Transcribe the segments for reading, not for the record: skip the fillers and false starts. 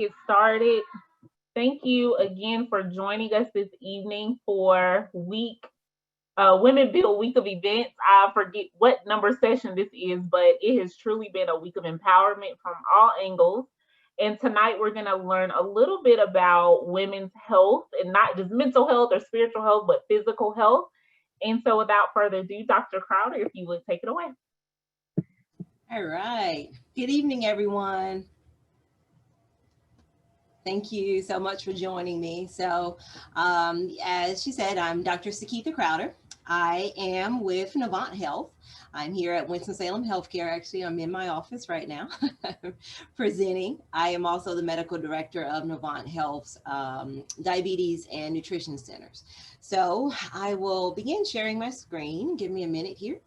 Get started. Thank you again for joining us this evening for Women Build Week of Events. I forget what number session this is, but it has truly been a week of empowerment from all angles. And tonight we're going to learn a little bit about women's health, and not just mental health or spiritual health, but physical health. And so without further ado, Dr. Crowder, if you would take it away. All right. Good evening, everyone. Thank you so much for joining me. So, as she said, I'm Dr. Sakeitha Crowder. I am with Novant Health. I'm here at Winston-Salem Healthcare. Actually, I'm in my office right now presenting. I am also the medical director of Novant Health's Diabetes and Nutrition Centers. So I will begin sharing my screen. Give me a minute here.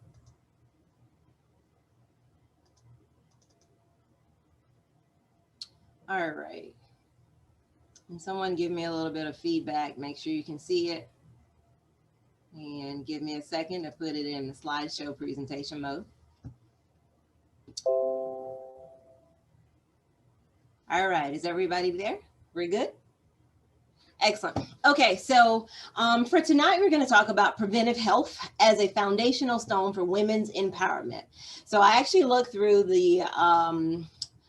All right. And someone give me a little bit of feedback. Make sure you can see it. And give me a second to put it in the slideshow presentation mode. All right, is everybody there? We're good? Excellent. Okay, so for tonight, we're going to talk about preventive health as a foundational stone for women's empowerment. So I actually looked through the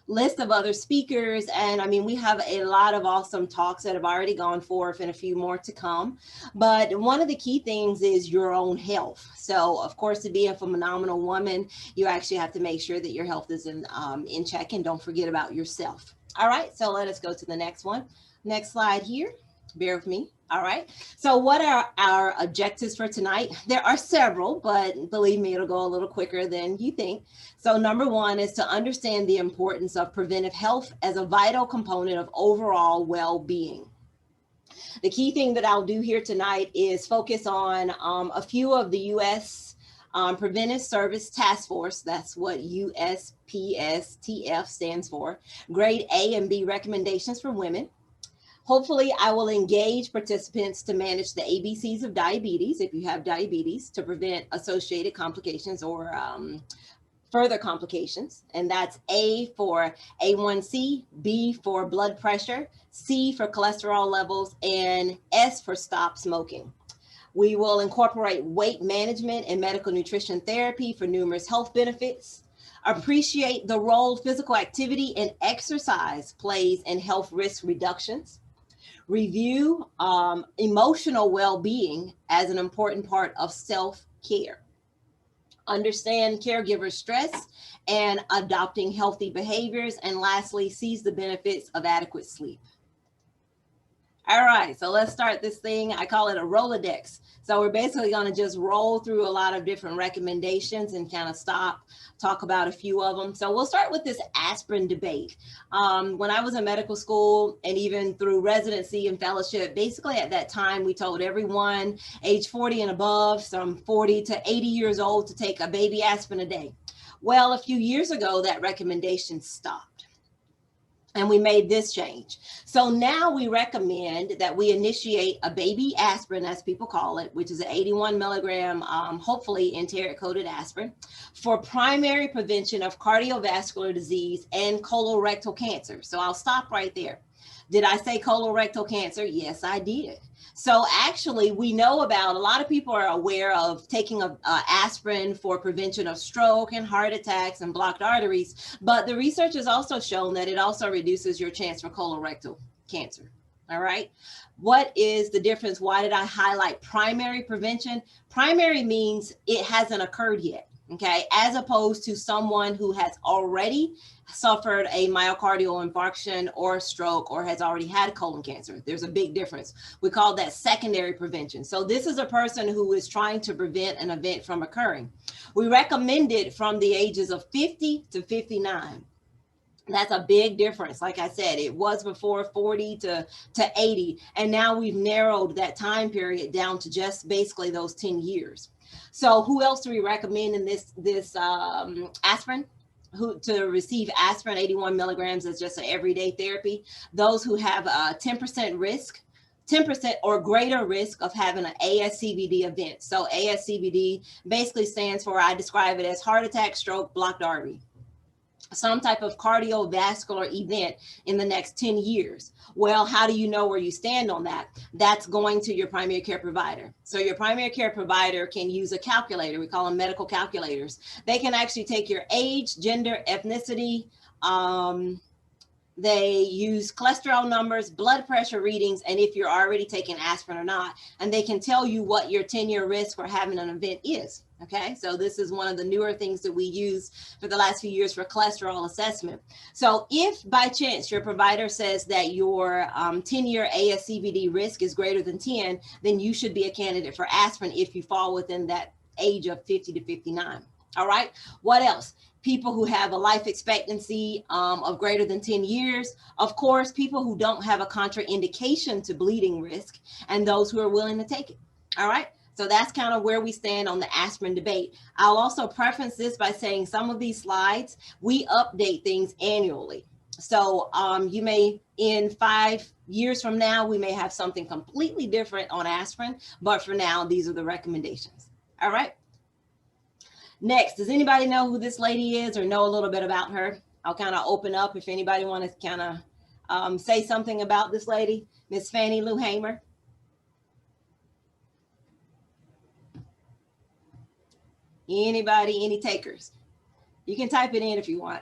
list of other speakers, and I mean, we have a lot of awesome talks that have already gone forth and a few more to come. But one of the key things is your own health. So of course, to be a phenomenal woman, you actually have to make sure that your health is in check, and don't forget about yourself. All right, so let us go to the next one. Next slide here. Bear with me. All right. So what are our objectives for tonight? There are several, but believe me, it'll go a little quicker than you think. So number one is to understand the importance of preventive health as a vital component of overall well-being. The key thing that I'll do here tonight is focus on a few of the U.S. Preventive Service Task Force. That's what USPSTF stands for. Grade A and B recommendations for women. Hopefully, I will engage participants to manage the ABCs of diabetes, if you have diabetes, to prevent associated complications or further complications. And that's A for A1C, B for blood pressure, C for cholesterol levels, and S for stop smoking. We will incorporate weight management and medical nutrition therapy for numerous health benefits. Appreciate the role physical activity and exercise plays in health risk reductions. Review emotional well-being as an important part of self-care. Understand caregiver stress and adopting healthy behaviors. And lastly, seize the benefits of adequate sleep. All right, so let's start this thing. I call it a Rolodex. So we're basically going to just roll through a lot of different recommendations and kind of talk about a few of them. So we'll start with this aspirin debate. When I was in medical school and even through residency and fellowship, basically at that time, we told everyone age 40 and above, from 40 to 80 years old, to take a baby aspirin a day. Well, a few years ago, that recommendation stopped. And we made this change. So now we recommend that we initiate a baby aspirin, as people call it, which is an 81 milligram, hopefully enteric-coated aspirin, for primary prevention of cardiovascular disease and colorectal cancer. So I'll stop right there. Did I say colorectal cancer? Yes, I did. So actually, we know about, a lot of people are aware of taking a aspirin for prevention of stroke and heart attacks and blocked arteries, but the research has also shown that it also reduces your chance for colorectal cancer. All right. What is the difference? Why did I highlight primary prevention? Primary means it hasn't occurred yet. Okay, as opposed to someone who has already suffered a myocardial infarction or stroke or has already had colon cancer. There's a big difference. We call that secondary prevention. So this is a person who is trying to prevent an event from occurring. We recommend it from the ages of 50 to 59. That's a big difference. Like I said, it was before 40 to 80, and now we've narrowed that time period down to just basically those 10 years. So who else do we recommend in this aspirin? To receive aspirin 81 milligrams as just an everyday therapy? Those who have a 10% risk, 10% or greater risk of having an ASCVD event. So ASCVD basically stands for, I describe it as heart attack, stroke, blocked artery. some type of cardiovascular event in the next 10 years. Well, how do you know where you stand on that? That's going to your primary care provider. So your primary care provider can use a calculator. We call them medical calculators. They can actually take your age, gender, ethnicity, they use cholesterol numbers, blood pressure readings, and if you're already taking aspirin or not, and they can tell you what your 10-year risk for having an event is. Okay, so this is one of the newer things that we use for the last few years for cholesterol assessment. So if by chance your provider says that your 10-year ASCVD risk is greater than 10, then you should be a candidate for aspirin if you fall within that age of 50 to 59. All right, what else? People who have a life expectancy of greater than 10 years, of course, people who don't have a contraindication to bleeding risk, and those who are willing to take it. All right, so that's kind of where we stand on the aspirin debate. I'll also preference this by saying some of these slides, we update things annually. So you may, in 5 years from now, we may have something completely different on aspirin, but for now, these are the recommendations. All right. Next, does anybody know who this lady is or know a little bit about her? I'll kind of open up if anybody wants to kind of say something about this lady, Miss Fannie Lou Hamer. Anybody, any takers? You can type it in if you want.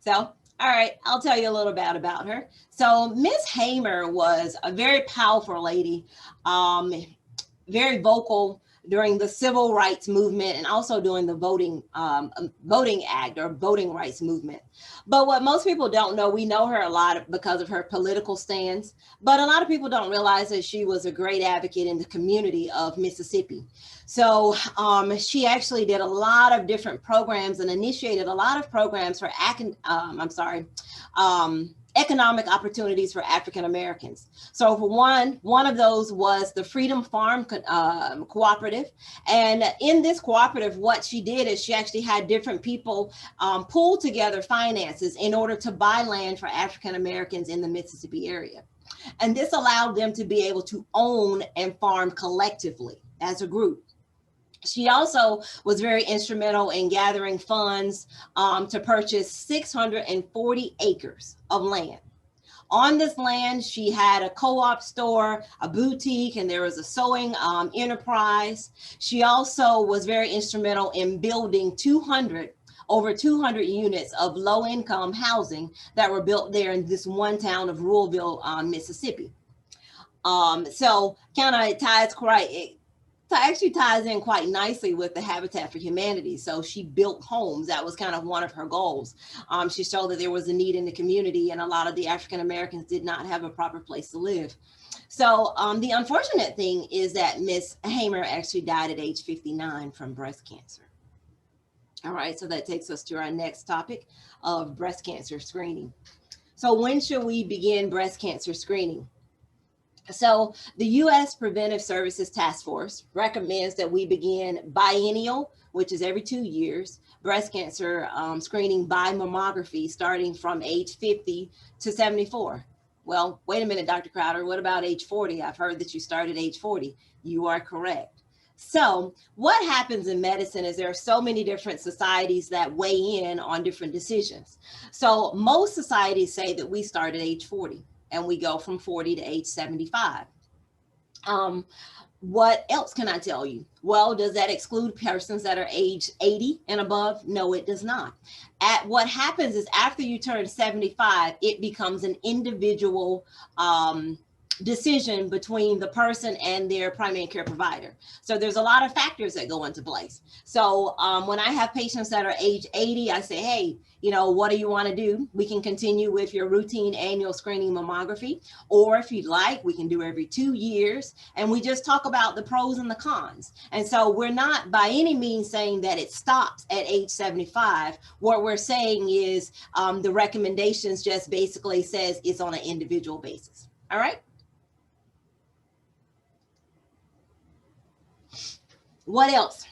So, all right, I'll tell you a little bit about her. So Miss Hamer was a very powerful lady, very vocal during the civil rights movement and also during the voting act or voting rights movement. But what most people don't know, we know her a lot because of her political stance, but a lot of people don't realize that she was a great advocate in the community of Mississippi. So she actually did a lot of different programs and initiated a lot of programs for economic opportunities for African Americans. So for one of those was the Freedom Farm Cooperative. And in this cooperative, what she did is she actually had different people pull together finances in order to buy land for African Americans in the Mississippi area. And this allowed them to be able to own and farm collectively as a group. She also was very instrumental in gathering funds to purchase 640 acres of land. On this land, she had a co-op store, a boutique, and there was a sewing enterprise. She also was very instrumental in building over 200 units of low-income housing that were built there in this one town of Ruralville, Mississippi. So kind of actually ties in quite nicely with the Habitat for Humanity. So she built homes. That was kind of one of her goals. She showed that there was a need in the community and a lot of the African Americans did not have a proper place to live. So the unfortunate thing is that Miss Hamer actually died at age 59 from breast cancer. All right, so that takes us to our next topic of breast cancer screening. So when should we begin breast cancer screening? So the U.S. Preventive Services Task Force recommends that we begin biennial, which is every 2 years, breast cancer screening by mammography starting from age 50 to 74. Well, wait a minute, Dr. Crowder, what about age 40? I've heard that you started age 40. You are correct. So what happens in medicine is there are so many different societies that weigh in on different decisions. So most societies say that we start at age 40. And we go from 40 to age 75. What else can I tell you? Well, does that exclude persons that are age 80 and above? No, it does not. What happens is after you turn 75, it becomes an individual decision between the person and their primary care provider. So there's a lot of factors that go into place. So when I have patients that are age 80, I say, hey, what do you want to do? We can continue with your routine annual screening mammography, or if you'd like, we can do every 2 years. And we just talk about the pros and the cons. And so we're not by any means saying that it stops at age 75. What we're saying is the recommendations just basically says it's on an individual basis. All right. What else?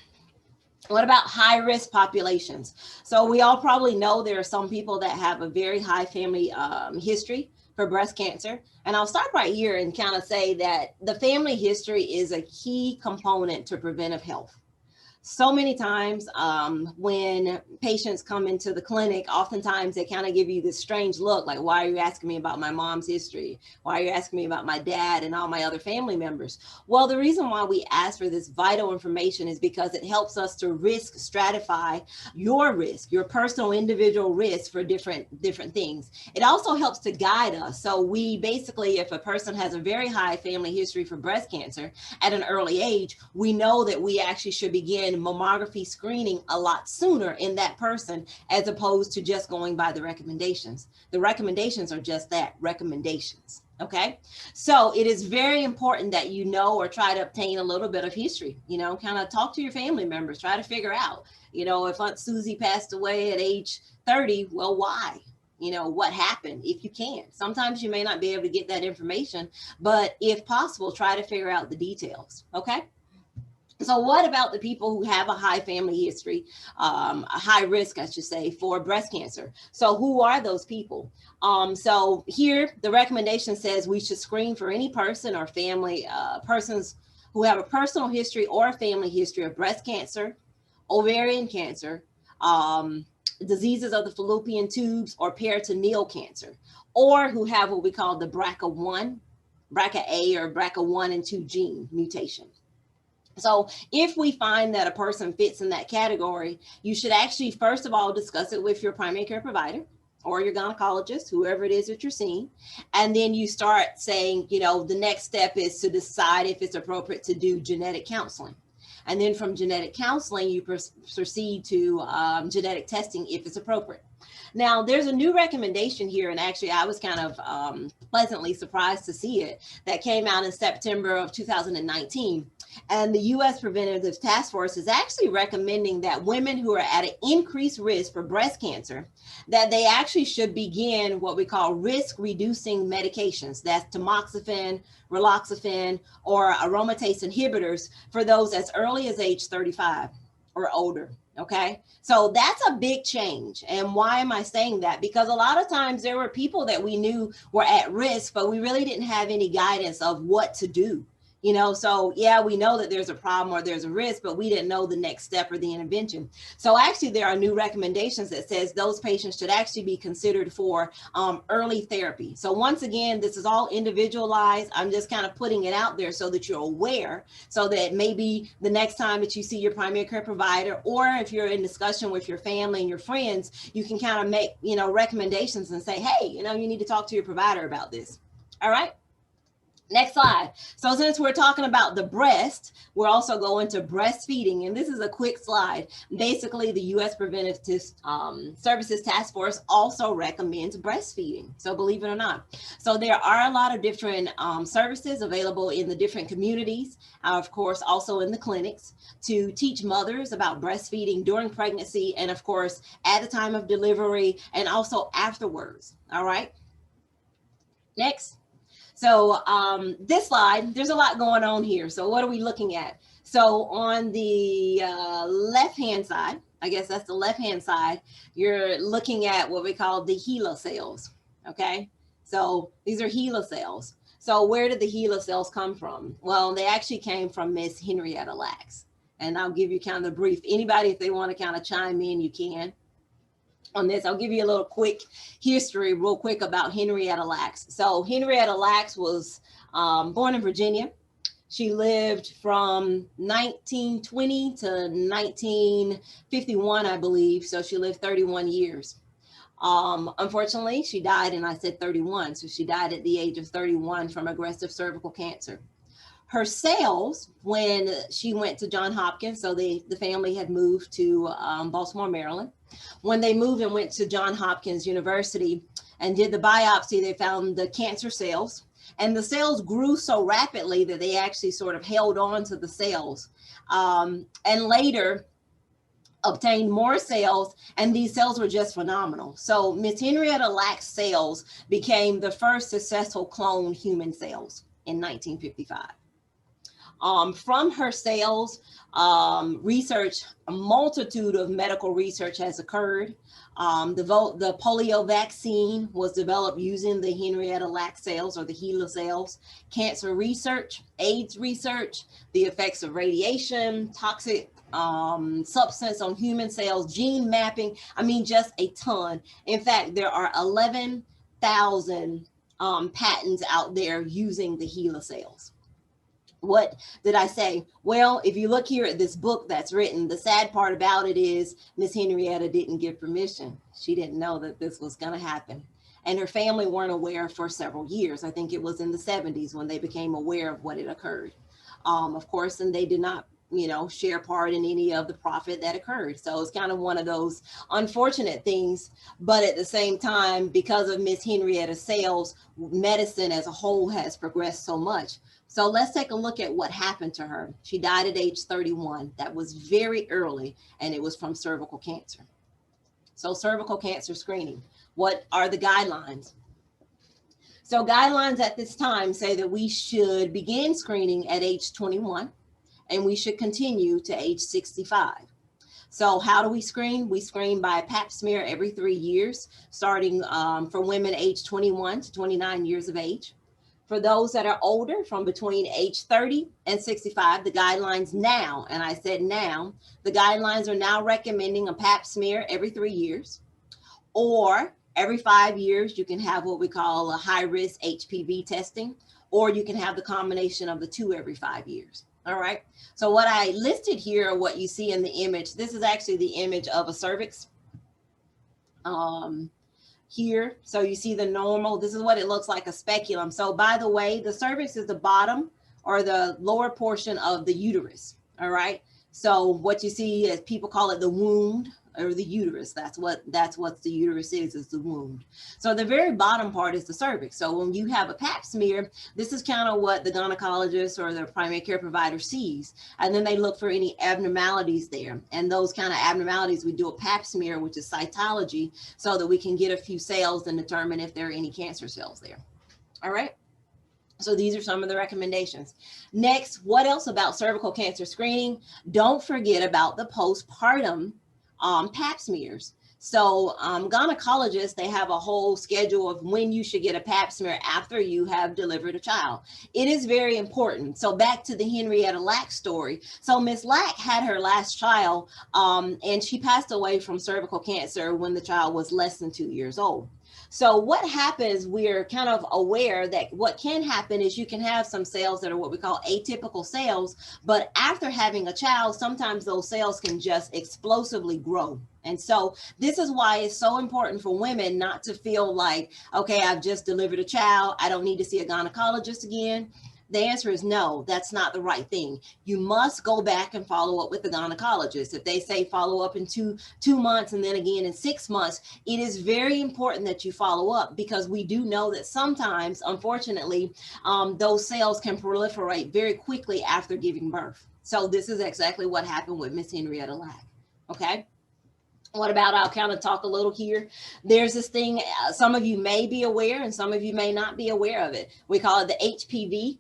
What about high-risk populations? So we all probably know there are some people that have a very high family history for breast cancer. And I'll start right here and kind of say that the family history is a key component to preventive health. So many times when patients come into the clinic, oftentimes they kind of give you this strange look, like, why are you asking me about my mom's history? Why are you asking me about my dad and all my other family members? Well, the reason why we ask for this vital information is because it helps us to risk stratify your risk, your personal individual risk for different things. It also helps to guide us. So we basically, if a person has a very high family history for breast cancer at an early age, we know that we actually should begin mammography screening a lot sooner in that person, as opposed to just going by the recommendations. The recommendations are just that, recommendations. Okay, so it is very important that you know, or try to obtain a little bit of history, you know, kind of talk to your family members, try to figure out, you know, if Aunt Susie passed away at age 30, well, why? You know, what happened, if you can. Sometimes you may not be able to get that information, but if possible, try to figure out the details. Okay. So what about the people who have a high family history, a high risk, I should say, for breast cancer? So who are those people? So here, the recommendation says we should screen for any person or family, persons who have a personal history or a family history of breast cancer, ovarian cancer, diseases of the fallopian tubes, or peritoneal cancer, or who have what we call the BRCA1, BRCA or BRCA1 and 2 gene mutation. So if we find that a person fits in that category, you should actually, first of all, discuss it with your primary care provider or your gynecologist, whoever it is that you're seeing. And then you start saying, you know, the next step is to decide if it's appropriate to do genetic counseling. And then from genetic counseling, you proceed to genetic testing if it's appropriate. Now, there's a new recommendation here, and actually I was kind of pleasantly surprised to see it, that came out in September of 2019. And the U.S. Preventive Task Force is actually recommending that women who are at an increased risk for breast cancer, that they actually should begin what we call risk-reducing medications. That's tamoxifen, raloxifene, or aromatase inhibitors for those as early as age 35 or older. Okay, so that's a big change. And why am I saying that? Because a lot of times there were people that we knew were at risk, but we really didn't have any guidance of what to do. You know, so yeah, we know that there's a problem or there's a risk, but we didn't know the next step or the intervention. So actually there are new recommendations that says those patients should actually be considered for early therapy. So once again, this is all individualized. I'm just kind of putting it out there so that you're aware, so that maybe the next time that you see your primary care provider, or if you're in discussion with your family and your friends, you can kind of make, you know, recommendations and say, hey, you know, you need to talk to your provider about this. All right. Next slide. So since we're talking about the breast, we're also going to breastfeeding. And this is a quick slide. Basically, the U.S. Preventive Services Task Force also recommends breastfeeding. So believe it or not. So there are a lot of different services available in the different communities, of course, also in the clinics, to teach mothers about breastfeeding during pregnancy and, of course, at the time of delivery and also afterwards. All right. Next. So this slide, there's a lot going on here. So what are we looking at? So on the left-hand side, I guess that's the left-hand side, you're looking at what we call the HeLa cells, okay? So these are HeLa cells. So where did the HeLa cells come from? Well, they actually came from Miss Henrietta Lacks. And I'll give you kind of the brief. Anybody, if they want to kind of chime in, you can. On this, I'll give you a little quick history real quick about Henrietta Lacks. So Henrietta Lacks was born in Virginia. She lived from 1920 to 1951, I believe. So she lived 31 years. Unfortunately, she died, and I said 31. So she died at the age of 31 from aggressive cervical cancer. Her cells, when she went to Johns Hopkins, so the family had moved to Baltimore, Maryland. When they moved and went to Johns Hopkins University and did the biopsy, they found the cancer cells. And the cells grew so rapidly that they actually sort of held on to the cells. And later obtained more cells, and these cells were just phenomenal. So Miss Henrietta Lacks cells became the first successful clone human cells in 1955. From her cells, research, a multitude of medical research has occurred. The polio vaccine was developed using the Henrietta Lacks cells or the HeLa cells. Cancer research, AIDS research, the effects of radiation, toxic substance on human cells, gene mapping. I mean, just a ton. In fact, there are 11,000 patents out there using the HeLa cells. What did I say? Well, if you look here at this book that's written, the sad part about it is Miss Henrietta didn't give permission. She didn't know that this was going to happen. And her family weren't aware for several years. I think it was in the 70s when they became aware of what had occurred. Of course, and they did not, share part in any of the profit that occurred. So it's kind of one of those unfortunate things. But at the same time, because of Miss Henrietta's sales, medicine as a whole has progressed so much. So let's take a look at what happened to her. She died at age 31. That was very early, and it was from cervical cancer. So cervical cancer screening, what are the guidelines? So guidelines at this time say that we should begin screening at age 21, and we should continue to age 65. So how do we screen? We screen by Pap Smear every 3 years, starting for women age 21 to 29 years of age. For those that are older, from between age 30 and 65, the guidelines now, and I said now, the guidelines are now recommending a Pap smear every 3 years, or every 5 years, you can have what we call a high-risk HPV testing, or you can have the combination of the two every 5 years. All right. So what I listed here are what you see in the image. This is actually the image of a cervix. Here, so you see the normal, this is what it looks like, a speculum. So by the way, the cervix is the bottom or the lower portion of the uterus. All right. So what you see is people call it the wound or the uterus. That's what the uterus is the wound. So the very bottom part is the cervix. So when you have a Pap smear, this is kind of what the gynecologist or the primary care provider sees. And then they look for any abnormalities there. And those kind of abnormalities, we do a Pap smear, which is cytology, so that we can get a few cells and determine if there are any cancer cells there. All right. So these are some of the recommendations. Next, what else about cervical cancer screening? Don't forget about the postpartum Pap smears. So gynecologists, they have a whole schedule of when you should get a Pap smear after you have delivered a child. It is very important. So back to the Henrietta Lacks story. So Miss Lack had her last child and she passed away from cervical cancer when the child was less than 2 years old. So what happens, we're kind of aware that what can happen is you can have some cells that are what we call atypical cells, but after having a child, sometimes those cells can just explosively grow. And so this is why it's so important for women not to feel like, okay, I've just delivered a child, I don't need to see a gynecologist again. The answer is no, that's not the right thing. You must go back and follow up with the gynecologist. If they say follow up in two months and then again in 6 months, it is very important that you follow up, because we do know that sometimes, unfortunately, those cells can proliferate very quickly after giving birth. So this is exactly what happened with Miss Henrietta Lack. Okay. What about, I'll kind of talk a little here. There's this thing, some of you may be aware and some of you may not be aware of it. We call it the HPV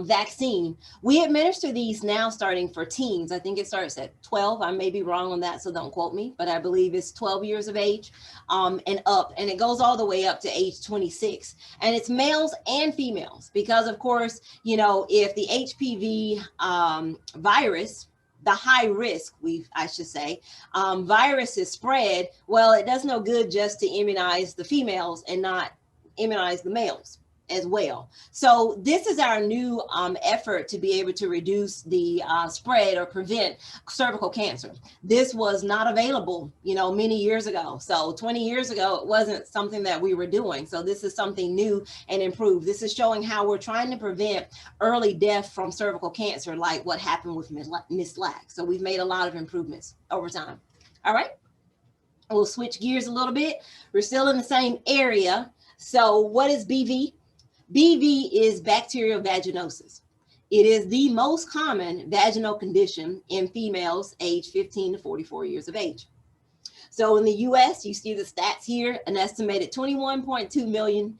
vaccine. We administer these now starting for teens. I think it starts at 12. I may be wrong on that, so don't quote me, but I believe it's 12 years of age and up, and it goes all the way up to age 26. And it's males and females, because of course, if the HPV virus, the high risk, virus is spread, well, it does no good just to immunize the females and not immunize the males as well. So this is our new effort to be able to reduce the spread or prevent cervical cancer. This was not available, many years ago. So 20 years ago, it wasn't something that we were doing. So this is something new and improved. This is showing how we're trying to prevent early death from cervical cancer, like what happened with Miss Lack. So we've made a lot of improvements over time. All right. We'll switch gears a little bit. We're still in the same area. So what is BV? BV is bacterial vaginosis. It is the most common vaginal condition in females aged 15 to 44 years of age. So in the US, you see the stats here, an estimated 21.2 million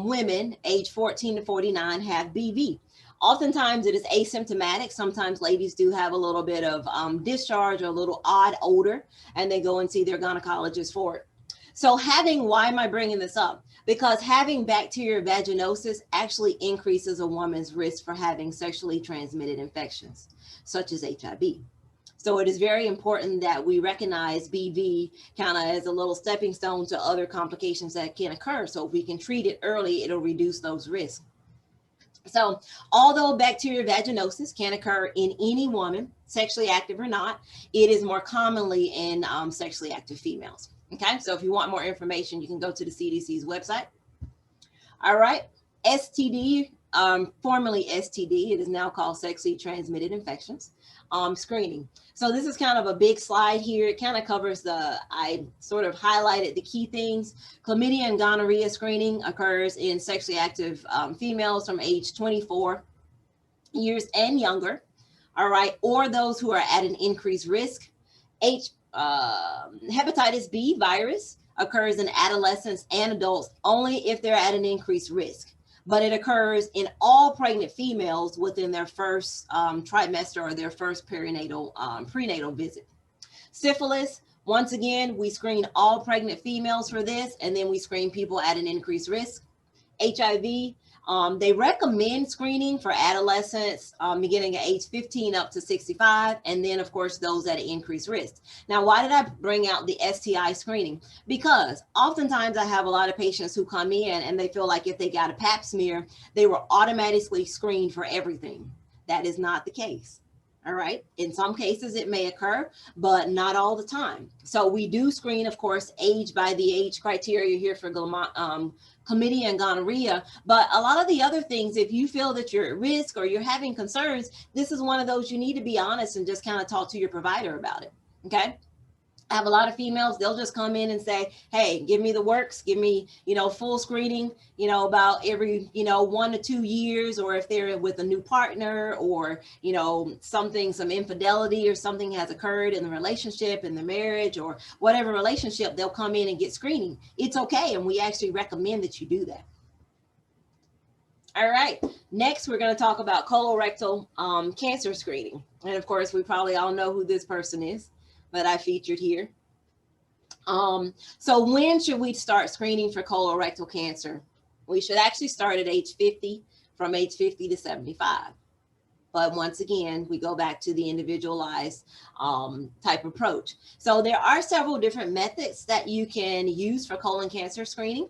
women aged 14 to 49 have BV. Oftentimes it is asymptomatic. Sometimes ladies do have a little bit of discharge or a little odd odor, and they go and see their gynecologist for it. So why am I bringing this up? Because having bacterial vaginosis actually increases a woman's risk for having sexually transmitted infections, such as HIV. So it is very important that we recognize BV kind of as a little stepping stone to other complications that can occur. So if we can treat it early, it'll reduce those risks. So although bacterial vaginosis can occur in any woman, sexually active or not, it is more commonly in sexually active females. Okay, so if you want more information, you can go to the CDC's website. All right, STD, formerly STD, it is now called sexually transmitted infections. Screening. So this is kind of a big slide here. It kind of covers I sort of highlighted the key things. Chlamydia and gonorrhea screening occurs in sexually active females from age 24 years and younger, all right, or those who are at an increased risk. Hepatitis B virus occurs in adolescents and adults only if they're at an increased risk, but it occurs in all pregnant females within their first trimester or their first prenatal visit. Syphilis, once again, we screen all pregnant females for this, and then we screen people at an increased risk. HIV, they recommend screening for adolescents beginning at age 15 up to 65, and then of course those at an increased risk. Now, why did I bring out the STI screening? Because oftentimes I have a lot of patients who come in and they feel like if they got a Pap smear, they were automatically screened for everything. That is not the case. All right. In some cases it may occur, but not all the time. So we do screen, of course, age by the age criteria here for chlamydia and gonorrhea. But a lot of the other things, if you feel that you're at risk or you're having concerns, this is one of those you need to be honest and just kind of talk to your provider about it. Okay. I have a lot of females, they'll just come in and say, hey, give me the works, give me, full screening, about every, 1 to 2 years, or if they're with a new partner or, some infidelity or something has occurred in the relationship, in the marriage or whatever relationship, they'll come in and get screening. It's okay. And we actually recommend that you do that. All right, next we're going to talk about colorectal cancer screening. And of course, we probably all know who this person is that I featured here. So when should we start screening for colorectal cancer? We should actually start at age 50, from age 50 to 75. But once again, we go back to the individualized type approach. So there are several different methods that you can use for colon cancer screening.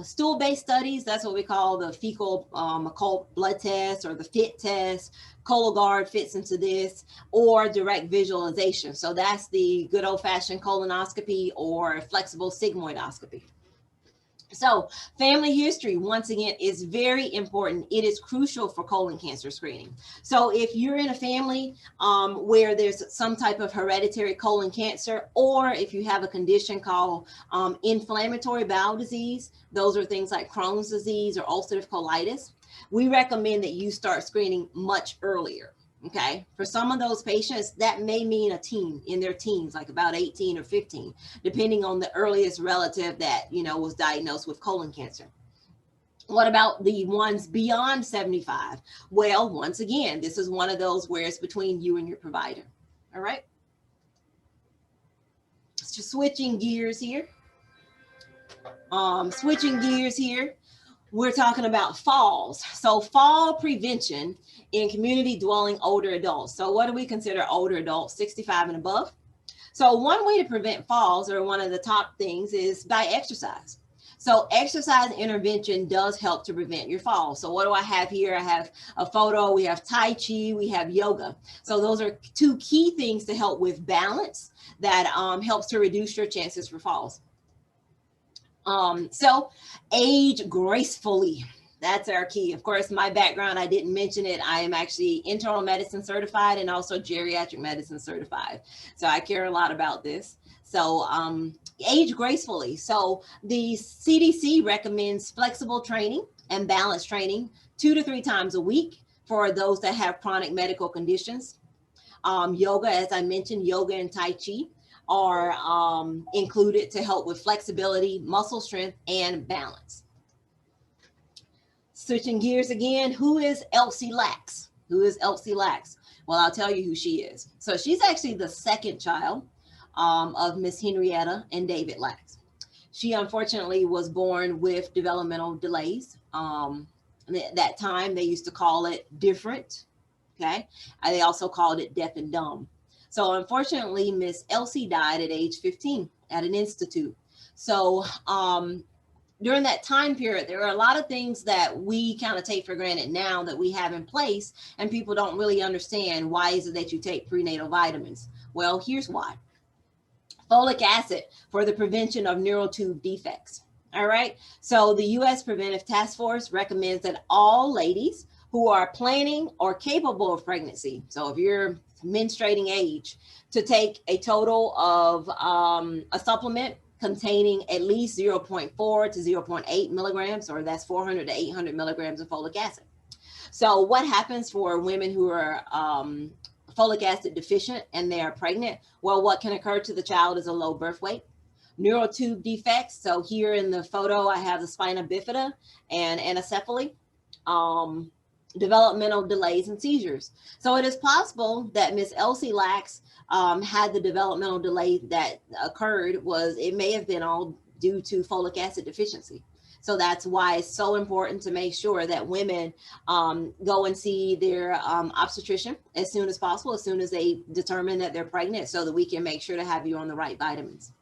Stool-based studies, that's what we call the fecal occult blood test or the FIT test. Cologuard fits into this, or direct visualization. So that's the good old-fashioned colonoscopy or flexible sigmoidoscopy. So family history, once again, is very important. It is crucial for colon cancer screening. So if you're in a family where there's some type of hereditary colon cancer, or if you have a condition called inflammatory bowel disease, those are things like Crohn's disease or ulcerative colitis, we recommend that you start screening much earlier. Okay, for some of those patients, that may mean a teen in their teens, like about 18 or 15, depending on the earliest relative that, was diagnosed with colon cancer. What about the ones beyond 75? Well, once again, this is one of those where it's between you and your provider. All right. So switching gears here. We're talking about falls. So fall prevention in community dwelling older adults. So what do we consider older adults? 65 and above. So one way to prevent falls, or one of the top things, is by exercise. So exercise intervention does help to prevent your fall. So what do I have here? I have a photo. We have Tai Chi, we have yoga. So those are two key things to help with balance that helps to reduce your chances for falls. So age gracefully, that's our key. Of course, my background, I didn't mention it. I am actually internal medicine certified and also geriatric medicine certified. So I care a lot about this. So age gracefully. So the CDC recommends flexible training and balance training 2 to 3 times a week for those that have chronic medical conditions. Yoga, as I mentioned, yoga and Tai Chi are included to help with flexibility, muscle strength, and balance. Switching gears again, who is Elsie Lax? Who is Elsie Lax? Well, I'll tell you who she is. So she's actually the second child of Miss Henrietta and David Lax. She unfortunately was born with developmental delays. At that time, they used to call it different. Okay. And they also called it deaf and dumb. So unfortunately, Miss Elsie died at age 15 at an institute. So during that time period, there are a lot of things that we kind of take for granted now that we have in place, and people don't really understand why is it that you take prenatal vitamins. Well, here's why. Folic acid for the prevention of neural tube defects. All right. So the U.S. Preventive Task Force recommends that all ladies who are planning or capable of pregnancy, so if you're menstruating age, to take a total of a supplement containing at least 0.4 to 0.8 milligrams, or that's 400 to 800 milligrams of folic acid. So what happens for women who are folic acid deficient and they are pregnant? Well, what can occur to the child is a low birth weight, neural tube defects. So here in the photo, I have the spina bifida and anencephaly, developmental delays and seizures. So it is possible that Miss Elsie Lax had the developmental delay that occurred it may have been all due to folic acid deficiency. So that's why it's so important to make sure that women go and see their obstetrician as soon as possible, as soon as they determine that they're pregnant, so that we can make sure to have you on the right vitamins.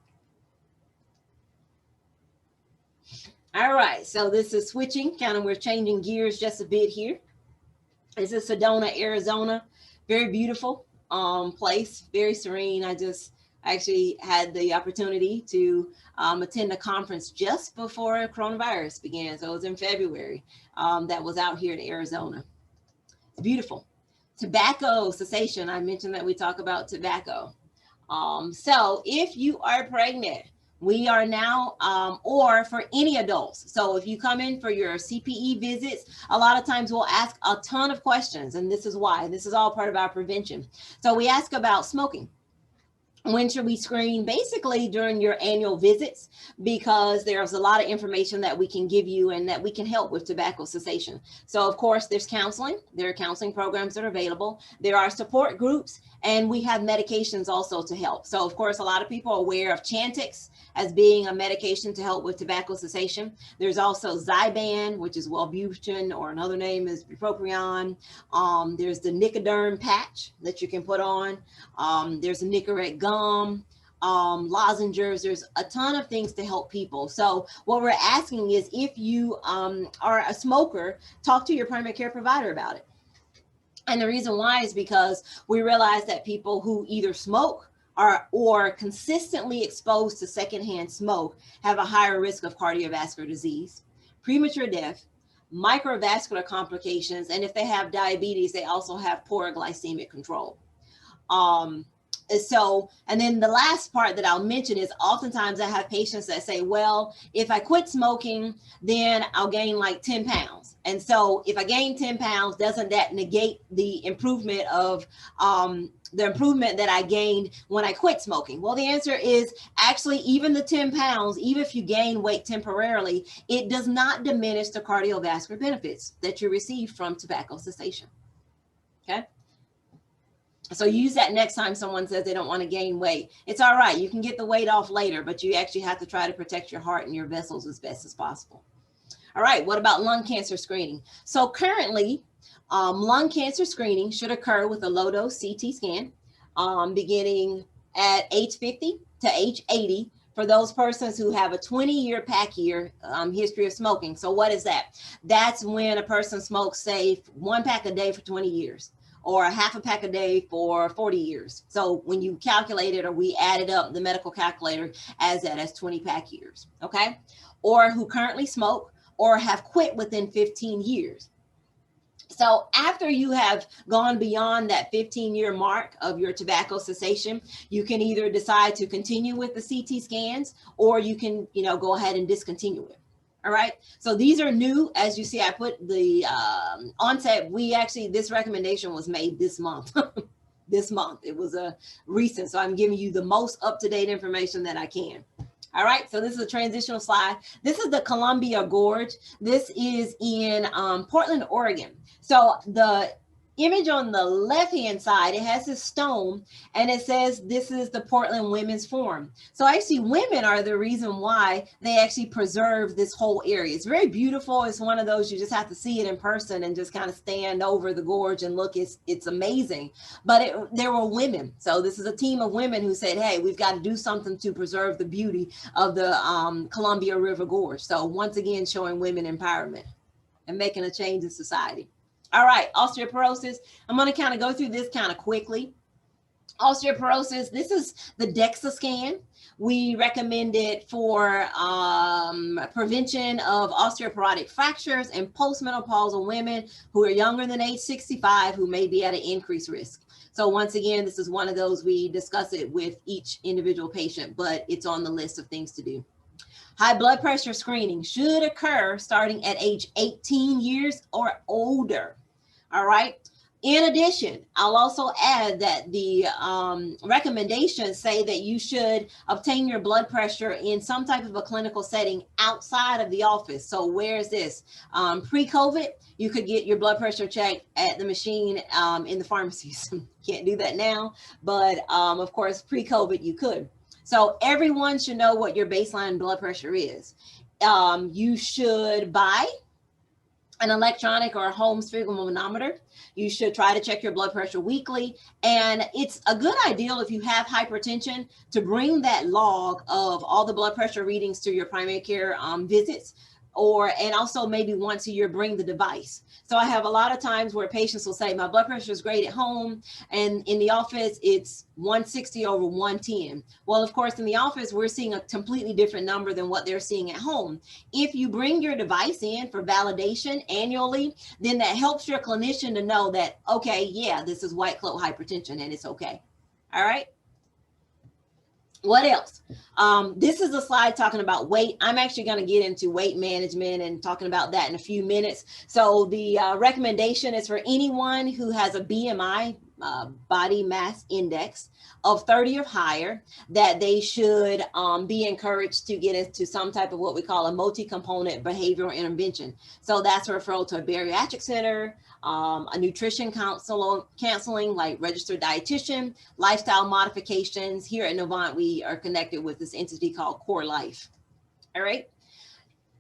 All right, so this is switching, we're changing gears just a bit here. This is Sedona, Arizona. Very beautiful place, very serene. I actually had the opportunity to attend a conference just before coronavirus began. So it was in February that was out here in Arizona. It's beautiful. Tobacco cessation. I mentioned that we talk about tobacco. So if you are pregnant, we are now, or for any adults. So if you come in for your CPE visits, a lot of times we'll ask a ton of questions, and this is why. This is all part of our prevention. So we ask about smoking. When should we screen? Basically during your annual visits, because there's a lot of information that we can give you and that we can help with tobacco cessation. So of course there's counseling. There are counseling programs that are available. There are support groups, and we have medications also to help. So of course, a lot of people are aware of Chantix as being a medication to help with tobacco cessation. There's also Zyban, which is Wellbutrin, or another name is bupropion. There's the Nicoderm patch that you can put on. There's a Nicorette gum, lozenges. There's a ton of things to help people. So what we're asking is, if you are a smoker, talk to your primary care provider about it. And the reason why is because we realize that people who either smoke or consistently exposed to secondhand smoke have a higher risk of cardiovascular disease, premature death, microvascular complications, and if they have diabetes, they also have poor glycemic control. And then the last part that I'll mention is, oftentimes I have patients that say, well, if I quit smoking, then I'll gain like 10 pounds. And so if I gain 10 pounds, doesn't that negate the improvement of that I gained when I quit smoking? Well, the answer is actually, even the 10 pounds, even if you gain weight temporarily, it does not diminish the cardiovascular benefits that you receive from tobacco cessation. Okay. So use that next time someone says they don't want to gain weight. It's all right. You can get the weight off later, but you actually have to try to protect your heart and your vessels as best as possible. All right. What about lung cancer screening? So currently, lung cancer screening should occur with a low-dose CT scan beginning at age 50 to age 80 for those persons who have a 20-year pack year history of smoking. So what is that? That's when a person smokes, say, 1 pack a day for 20 years. Or a half a pack a day for 40 years. So when you calculate it, or we added up, the medical calculator adds that as 20 pack years, okay? Or who currently smoke or have quit within 15 years. So after you have gone beyond that 15-year mark of your tobacco cessation, you can either decide to continue with the CT scans, or you can, go ahead and discontinue it. All right. So these are new. As you see, I put the onset. This recommendation was made this month. This month. It was a recent. So I'm giving you the most up-to-date information that I can. All right, so this is a transitional slide. This is the Columbia Gorge. This is in Portland, Oregon. So the image on the left-hand side, it has this stone and it says this is the Portland Women's Forum. So actually women are the reason why they actually preserve this whole area. It's very beautiful. It's one of those you just have to see it in person and just kind of stand over the gorge and look. It's amazing. But there were women. So this is a team of women who said, hey, we've got to do something to preserve the beauty of the Columbia River Gorge. So once again, showing women empowerment and making a change in society. All right, osteoporosis. I'm going to kind of go through this kind of quickly. Osteoporosis, this is the DEXA scan. We recommend it for prevention of osteoporotic fractures and postmenopausal women who are younger than age 65 who may be at an increased risk. So once again, this is one of those we discuss it with each individual patient, but it's on the list of things to do. High blood pressure screening should occur starting at age 18 years or older. All right. In addition, I'll also add that the recommendations say that you should obtain your blood pressure in some type of a clinical setting outside of the office. So where is this? Pre-COVID, you could get your blood pressure checked at the machine in the pharmacies. Can't do that now, but of course, pre-COVID, you could. So everyone should know what your baseline blood pressure is. You should buy an electronic or a home sphygmomanometer. You should try to check your blood pressure weekly. And it's a good idea if you have hypertension to bring that log of all the blood pressure readings to your primary care visits, and also maybe once a year bring the device. So I have a lot of times where patients will say, my blood pressure is great at home, and in the office, it's 160 over 110. Well, of course, in the office, we're seeing a completely different number than what they're seeing at home. If you bring your device in for validation annually, then that helps your clinician to know that, okay, yeah, this is white coat hypertension and it's okay. All right. What else? This is a slide talking about weight. I'm actually going to get into weight management and talking about that in a few minutes. So the recommendation is for anyone who has a BMI, body mass index, of 30 or higher, that they should be encouraged to get into some type of what we call a multi-component behavioral intervention. So that's a referral to a bariatric center, a nutrition counseling like registered dietitian, lifestyle modifications. Here at Novant, we are connected with this entity called Core Life. All right.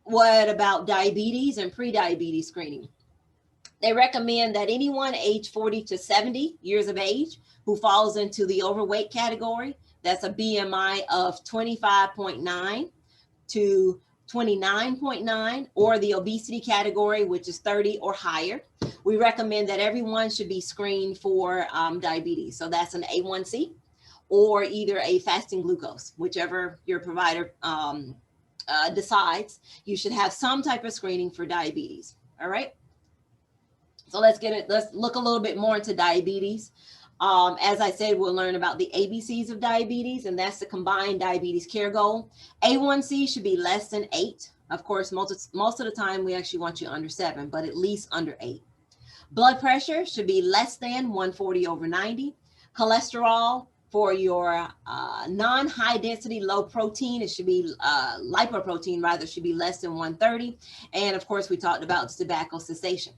What about diabetes and pre-diabetes screening? They recommend that anyone age 40 to 70 years of age who falls into the overweight category, that's a BMI of 25.9 to 29.9, or the obesity category, which is 30 or higher. We recommend that everyone should be screened for diabetes. So that's an A1C or either a fasting glucose, whichever your provider decides. You should have some type of screening for diabetes. All right. So let's look a little bit more into diabetes. As I said, we'll learn about the ABCs of diabetes, and that's the combined diabetes care goal. A1C should be less than 8. Of course, most of the time we actually want you under 7, but at least under 8. Blood pressure should be less than 140 over 90. Cholesterol for your non-high density, low protein, it should be lipoprotein rather, should be less than 130. And of course, we talked about tobacco cessation.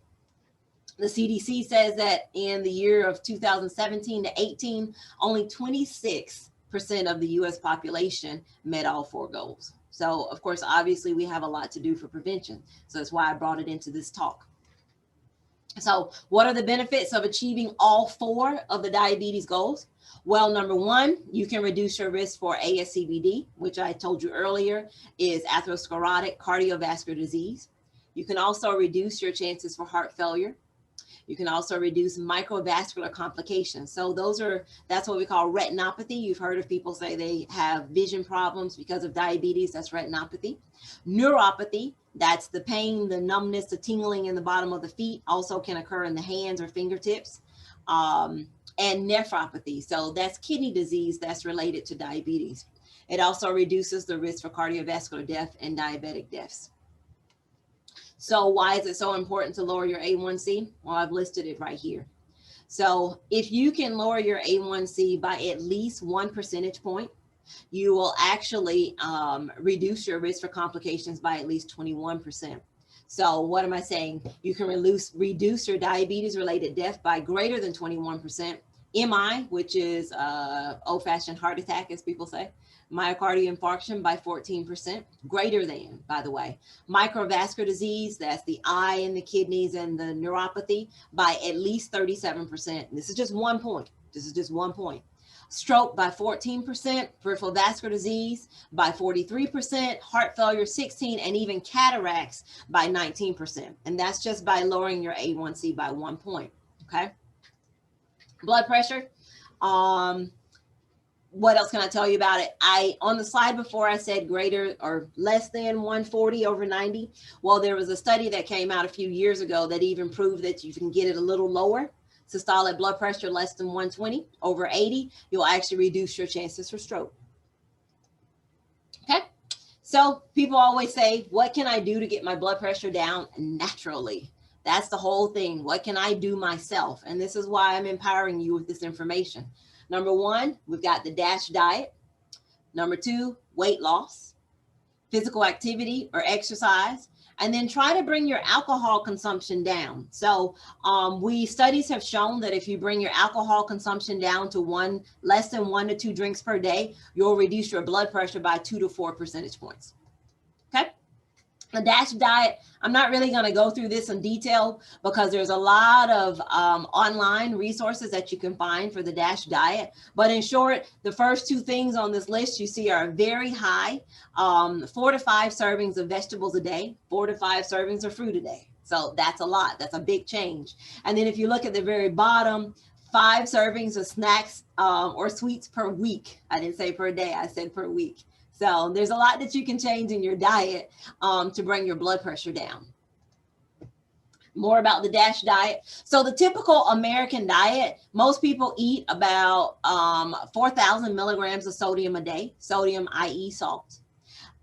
The CDC says that in the year of 2017 to 18, only 26% of the US population met all 4 goals. So of course, obviously we have a lot to do for prevention. So that's why I brought it into this talk. So what are the benefits of achieving all 4 of the diabetes goals? Well, number 1, you can reduce your risk for ASCVD, which I told you earlier is atherosclerotic cardiovascular disease. You can also reduce your chances for heart failure. You can also reduce microvascular complications. So that's what we call retinopathy. You've heard of people say they have vision problems because of diabetes. That's retinopathy. Neuropathy, that's the pain, the numbness, the tingling in the bottom of the feet, also can occur in the hands or fingertips. And nephropathy, so that's kidney disease that's related to diabetes. It also reduces the risk for cardiovascular death and diabetic deaths. So why is it so important to lower your A1C? Well, I've listed it right here. So if you can lower your A1C by at least 1 percentage point, you will actually reduce your risk for complications by at least 21%. So what am I saying? You can reduce your diabetes-related death by greater than 21%. MI, which is old-fashioned heart attack, as people say, myocardial infarction by 14%, greater than, by the way. Microvascular disease, that's the eye and the kidneys and the neuropathy, by at least 37%. This is just 1 point. This is just 1 point. Stroke by 14%, peripheral vascular disease by 43%, heart failure 16%, and even cataracts by 19%. And that's just by lowering your A1C by 1 point, okay? Blood pressure. What else can I tell you about it? On the slide before I said greater or less than 140 over 90. Well, there was a study that came out a few years ago that even proved that you can get it a little lower. Systolic blood pressure less than 120 over 80, you'll actually reduce your chances for stroke. Okay, so people always say, what can I do to get my blood pressure down naturally? That's the whole thing. What can I do myself? And this is why I'm empowering you with this information. Number one, we've got the DASH diet. Number two, weight loss, physical activity or exercise. And then try to bring your alcohol consumption down. So studies have shown that if you bring your alcohol consumption down to less than 1 to 2 drinks per day, you'll reduce your blood pressure by 2 to 4 percentage points. Okay. The DASH diet, I'm not really going to go through this in detail because there's a lot of online resources that you can find for the DASH diet. But in short, the first 2 things on this list you see are very high. 4 to 5 servings of vegetables a day, 4 to 5 servings of fruit a day. So that's a lot. That's a big change. And then if you look at the very bottom, 5 servings of snacks or sweets per week. I didn't say per day, I said per week. So there's a lot that you can change in your diet to bring your blood pressure down. More about the DASH diet. So the typical American diet, most people eat about 4,000 milligrams of sodium a day, sodium, i.e. salt.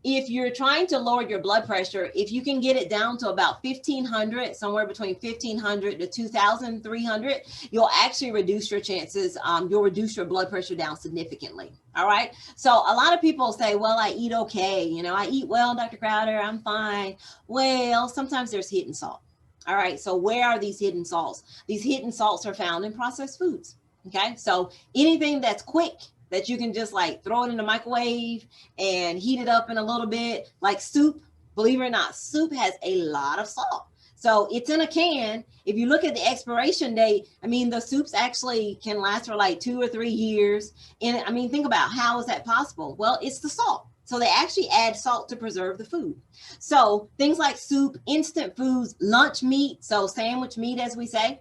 If you're trying to lower your blood pressure, if you can get it down to about 1,500, somewhere between 1,500 to 2,300, you'll actually reduce your chances. You'll reduce your blood pressure down significantly. All right. So a lot of people say, well, I eat okay. You know, I eat well, Dr. Crowder, I'm fine. Well, sometimes there's hidden salt. All right. So where are these hidden salts? These hidden salts are found in processed foods. Okay. So anything that's quick, that you can just like throw it in the microwave and heat it up in a little bit, like soup. Believe it or not, soup has a lot of salt. So it's in a can. If you look at the expiration date, I mean, the soups actually can last for like 2 or 3 years. And I mean, think about how is that possible? Well, it's the salt. So they actually add salt to preserve the food. So things like soup, instant foods, lunch meat, so sandwich meat, as we say,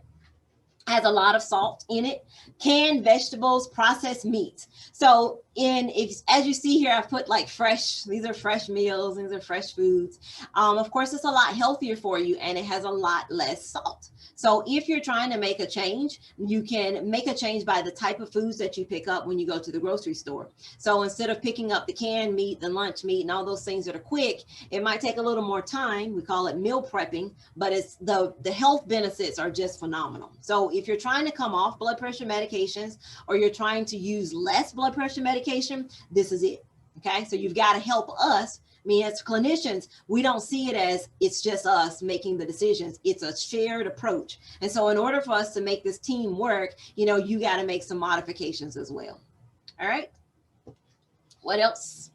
has a lot of salt in it. Canned vegetables, processed meats. So as you see here, I've put like fresh, these are fresh meals, these are fresh foods. Of course, it's a lot healthier for you and it has a lot less salt. So if you're trying to make a change, you can make a change by the type of foods that you pick up when you go to the grocery store. So instead of picking up the canned meat, the lunch meat, and all those things that are quick, it might take a little more time. We call it meal prepping, but it's the health benefits are just phenomenal. So if you're trying to come off blood pressure medications or you're trying to use less blood pressure medication, this is it. Okay, so you've got to help us. I mean, as clinicians, we don't see it as it's just us making the decisions. It's a shared approach. And so in order for us to make this team work, you know, you got to make some modifications as well. All right. What else?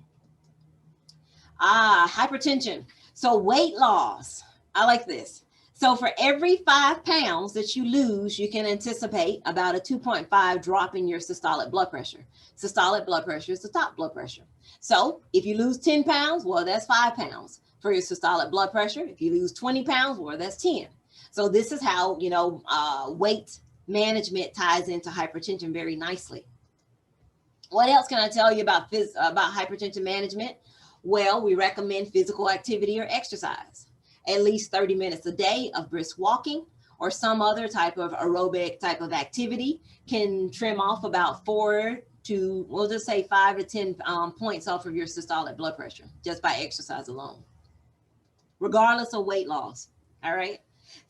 Hypertension. So weight loss. I like this. So for every 5 pounds that you lose, you can anticipate about a 2.5 drop in your systolic blood pressure. Systolic blood pressure is the top blood pressure. So if you lose 10 pounds, well, that's 5 pounds for your systolic blood pressure. If you lose 20 pounds, well, that's 10. So this is how, you know, weight management ties into hypertension very nicely. What else can I tell you about hypertension management? Well, we recommend physical activity or exercise. At least 30 minutes a day of brisk walking or some other type of aerobic type of activity can trim off about 4 to, we'll just say 5 to 10 points off of your systolic blood pressure just by exercise alone, regardless of weight loss. All right.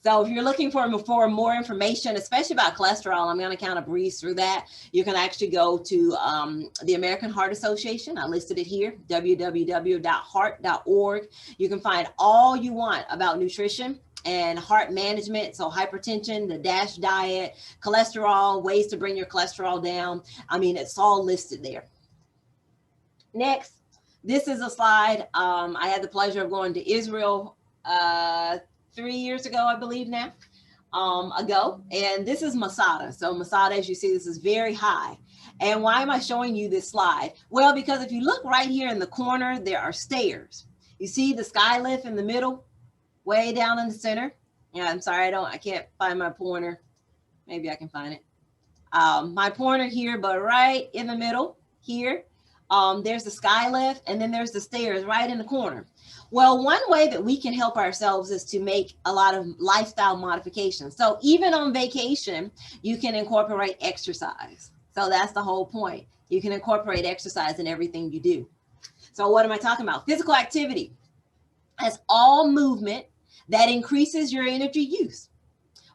So if you're looking for more information, especially about cholesterol, I'm going to kind of breeze through that. You can actually go to the American Heart Association. I listed it here, www.heart.org. You can find all you want about nutrition and heart management. So hypertension, the DASH diet, cholesterol, ways to bring your cholesterol down. I mean, it's all listed there. Next, this is a slide. I had the pleasure of going to Israel 3 years ago, I believe now, ago. And this is Masada. So Masada, as you see, this is very high. And why am I showing you this slide? Well, because if you look right here in the corner, there are stairs. You see the sky lift in the middle, way down in the center. Yeah, I'm sorry, I can't find my pointer. Maybe I can find it. My pointer here, but right in the middle here, there's the sky lift, and then there's the stairs right in the corner. Well, one way that we can help ourselves is to make a lot of lifestyle modifications. So even on vacation, you can incorporate exercise. So that's the whole point. You can incorporate exercise in everything you do. So what am I talking about? Physical activity. That's all movement that increases your energy use.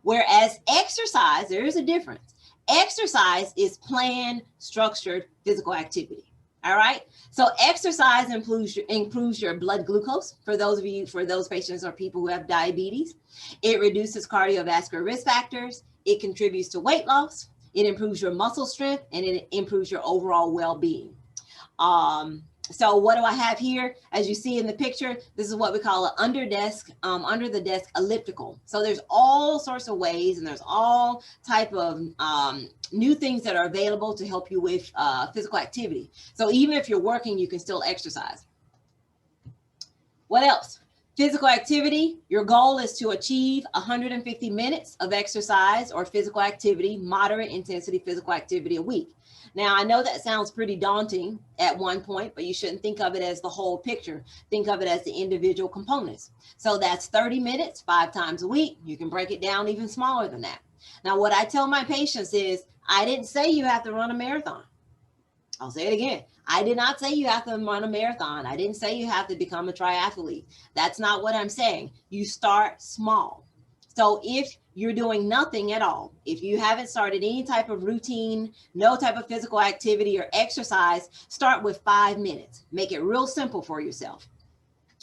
Whereas exercise, there is a difference. Exercise is planned, structured physical activity. All right. So exercise improves your blood glucose for those patients or people who have diabetes. It reduces cardiovascular risk factors. It contributes to weight loss. It improves your muscle strength, and it improves your overall well-being. So what do I have here? As you see in the picture, this is what we call an under the desk elliptical. So there's all sorts of ways, and there's all type of new things that are available to help you with physical activity. So even if you're working, you can still exercise. What else? Physical activity. Your goal is to achieve 150 minutes of exercise or physical activity, moderate intensity physical activity a week. Now, I know that sounds pretty daunting at one point, but you shouldn't think of it as the whole picture. Think of it as the individual components. So that's 30 minutes, 5 times a week. You can break it down even smaller than that. Now, what I tell my patients is, I didn't say you have to run a marathon. I'll say it again. I did not say you have to run a marathon. I didn't say you have to become a triathlete. That's not what I'm saying. You start small. So if you're doing nothing at all, if you haven't started any type of routine, no type of physical activity or exercise, start with 5 minutes. Make it real simple for yourself.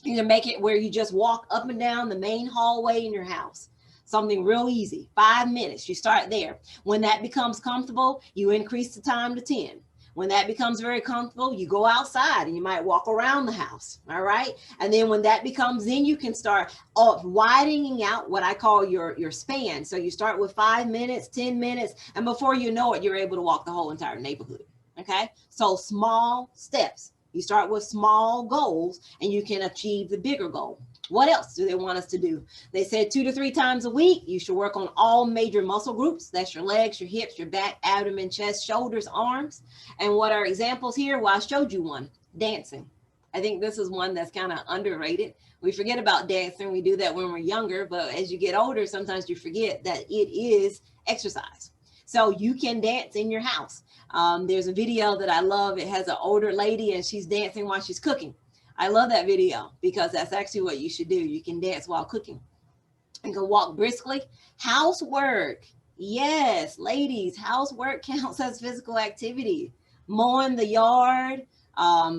You can make it where you just walk up and down the main hallway in your house. Something real easy. 5 minutes. You start there. When that becomes comfortable, you increase the time to 10. When that becomes very comfortable, you go outside and you might walk around the house. All right. And then when that becomes, then you can start widening out what I call your span. So you start with 5 minutes, 10 minutes, and before you know it, you're able to walk the whole entire neighborhood. Okay. So small steps. You start with small goals and you can achieve the bigger goal. What else do they want us to do? They said 2 to 3 times a week, you should work on all major muscle groups. That's your legs, your hips, your back, abdomen, chest, shoulders, arms. And what are examples here? Well, I showed you one, dancing. I think this is one that's kind of underrated. We forget about dancing. We do that when we're younger, but as you get older, sometimes you forget that it is exercise. So you can dance in your house. There's a video that I love. It has an older lady and she's dancing while she's cooking. I love that video because that's actually what you should do. You can dance while cooking. You can walk briskly. Housework. Yes, ladies, housework counts as physical activity. Mowing the yard,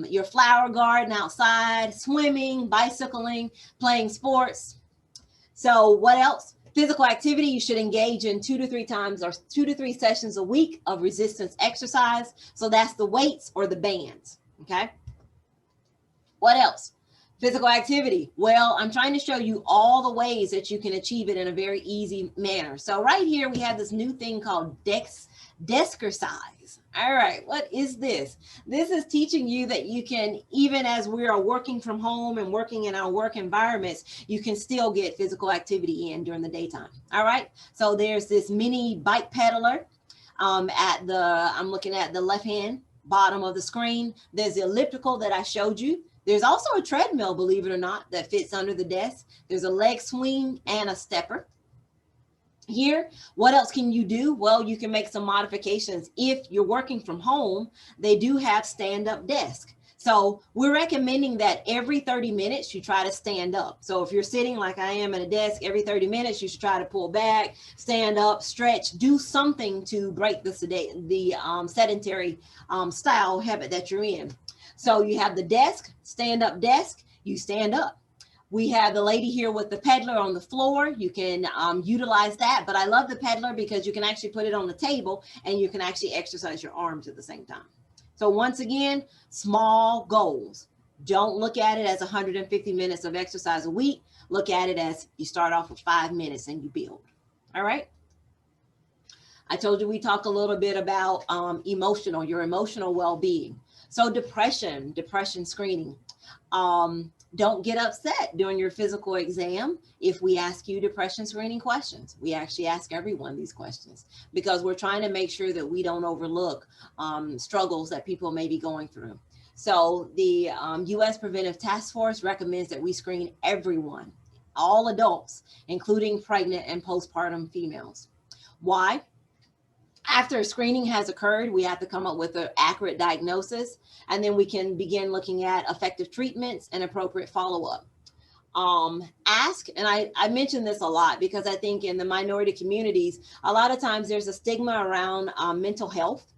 your flower garden outside, swimming, bicycling, playing sports. So what else? Physical activity, you should engage in 2 to 3 times or 2 to 3 sessions a week of resistance exercise. So that's the weights or the bands, okay? What else? Physical activity. Well, I'm trying to show you all the ways that you can achieve it in a very easy manner. So right here, we have this new thing called Deskercise. All right, what is this? This is teaching you that you can, even as we are working from home and working in our work environments, you can still get physical activity in during the daytime. All right, so there's this mini bike pedaler I'm looking at the left-hand bottom of the screen. There's the elliptical that I showed you. There's also a treadmill, believe it or not, that fits under the desk. There's a leg swing and a stepper. Here, what else can you do? Well, you can make some modifications. If you're working from home, they do have stand-up desk. So we're recommending that every 30 minutes you try to stand up. So if you're sitting like I am at a desk, every 30 minutes you should try to pull back, stand up, stretch, do something to break the sedentary style habit that you're in. So you have the desk, stand up desk, you stand up. We have the lady here with the peddler on the floor. You can utilize that, but I love the peddler because you can actually put it on the table and you can actually exercise your arms at the same time. So once again, small goals. Don't look at it as 150 minutes of exercise a week. Look at it as you start off with 5 minutes and you build. All right. I told you we talk a little bit about your emotional well-being. So depression screening. Don't get upset during your physical exam if we ask you depression screening questions. We actually ask everyone these questions because we're trying to make sure that we don't overlook struggles that people may be going through. So the U.S. Preventive Task Force recommends that we screen everyone, all adults, including pregnant and postpartum females. Why? After screening has occurred, we have to come up with an accurate diagnosis, and then we can begin looking at effective treatments and appropriate follow-up. Ask, and I mention this a lot because I think in the minority communities, a lot of times there's a stigma around mental health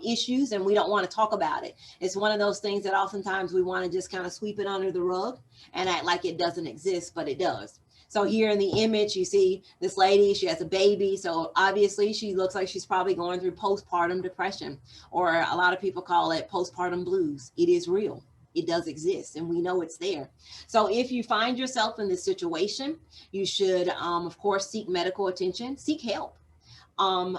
issues, and we don't want to talk about it. It's one of those things that oftentimes we want to just kind of sweep it under the rug and act like it doesn't exist, but it does. So here in the image, you see this lady, she has a baby. So obviously she looks like she's probably going through postpartum depression, or a lot of people call it postpartum blues. It is real. It does exist, and we know it's there. So if you find yourself in this situation, you should, of course, seek medical attention, seek help.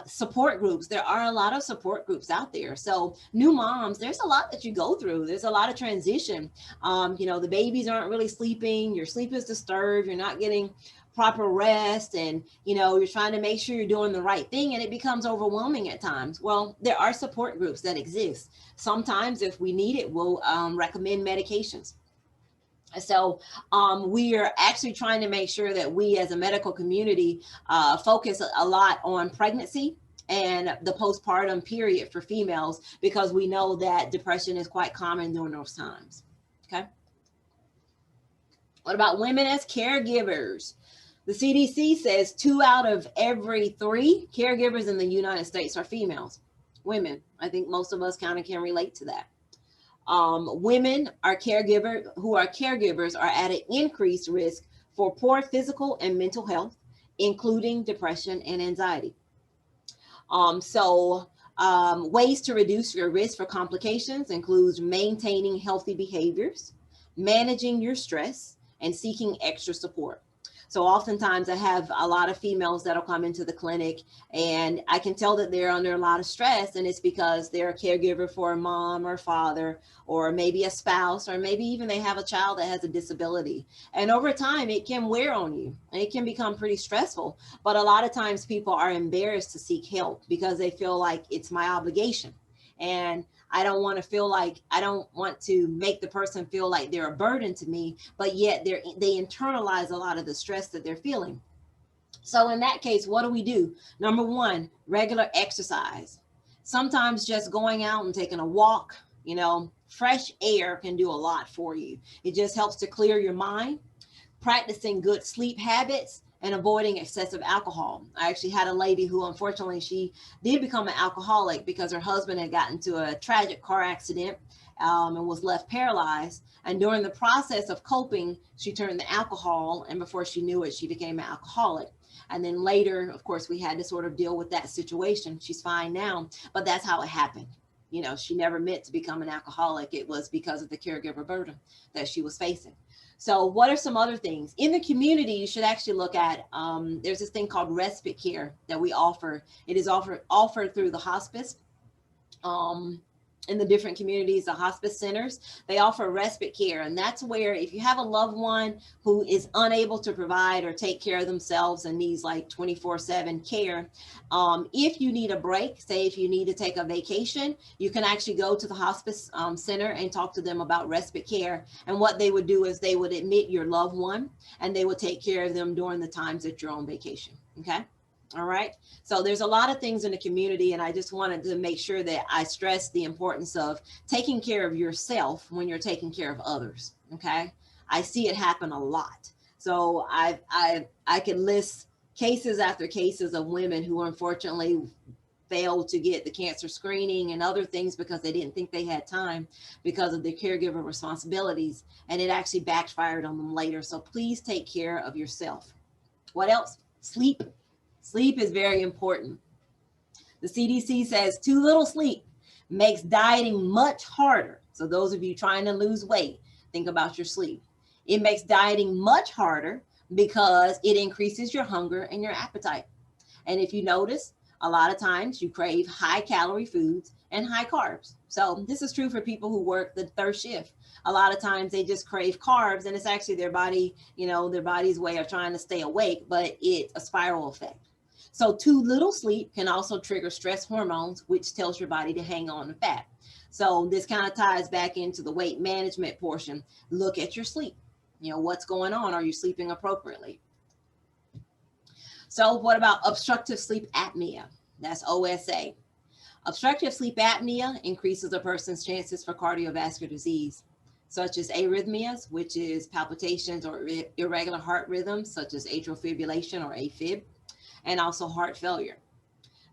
Support groups. There are a lot of support groups out there. So new moms, there's a lot that you go through. There's a lot of transition. The babies aren't really sleeping. Your sleep is disturbed. You're not getting proper rest, and you're trying to make sure you're doing the right thing, and it becomes overwhelming at times. Well, there are support groups that exist. Sometimes if we need it, we'll recommend medications. So we are actually trying to make sure that we as a medical community focus a lot on pregnancy and the postpartum period for females, because we know that depression is quite common during those times. Okay. What about women as caregivers? The CDC says 2 out of every 3 caregivers in the United States are females, women. I think most of us kind of can relate to that. Women who are caregivers are at an increased risk for poor physical and mental health, including depression and anxiety. Ways to reduce your risk for complications includes maintaining healthy behaviors, managing your stress, and seeking extra support. So oftentimes I have a lot of females that'll come into the clinic, and I can tell that they're under a lot of stress, and it's because they're a caregiver for a mom or father, or maybe a spouse, or maybe even they have a child that has a disability. And over time, it can wear on you, and it can become pretty stressful. But a lot of times people are embarrassed to seek help because they feel like it's my obligation. And I don't want to make the person feel like they're a burden to me, but yet they internalize a lot of the stress that they're feeling. So in that case, what do? Number 1, regular exercise. Sometimes just going out and taking a walk, fresh air can do a lot for you. It just helps to clear your mind. Practicing good sleep habits and avoiding excessive alcohol. I actually had a lady who, unfortunately, she did become an alcoholic because her husband had gotten into a tragic car accident and was left paralyzed. And during the process of coping, she turned to alcohol, and before she knew it, she became an alcoholic. And then later, of course, we had to sort of deal with that situation. She's fine now, but that's how it happened. She never meant to become an alcoholic. It was because of the caregiver burden that she was facing. So what are some other things? In the community, you should actually look at, there's this thing called Respite Care that we offer. It is offered through the hospice. In the different communities, the hospice centers, they offer respite care. And that's where if you have a loved one who is unable to provide or take care of themselves and needs like 24/7 care, if you need a break, say if you need to take a vacation, you can actually go to the hospice center and talk to them about respite care. And what they would do is they would admit your loved one and they would take care of them during the times that you're on vacation. Okay. All right. So there's a lot of things in the community, and I just wanted to make sure that I stress the importance of taking care of yourself when you're taking care of others. Okay. I see it happen a lot. So I can list cases after cases of women who unfortunately failed to get the cancer screening and other things because they didn't think they had time because of their caregiver responsibilities, and it actually backfired on them later. So please take care of yourself. What else? Sleep. Sleep is very important. The CDC says too little sleep makes dieting much harder. So those of you trying to lose weight, think about your sleep. It makes dieting much harder because it increases your hunger and your appetite. And if you notice, a lot of times you crave high calorie foods and high carbs. So this is true for people who work the third shift. A lot of times they just crave carbs, and it's actually their body, their body's way of trying to stay awake, but it's a spiral effect. So too little sleep can also trigger stress hormones, which tells your body to hang on to fat. So this kind of ties back into the weight management portion. Look at your sleep. What's going on? Are you sleeping appropriately? So what about obstructive sleep apnea? That's OSA. Obstructive sleep apnea increases a person's chances for cardiovascular disease, such as arrhythmias, which is palpitations or irregular heart rhythms, such as atrial fibrillation or AFib, and also heart failure.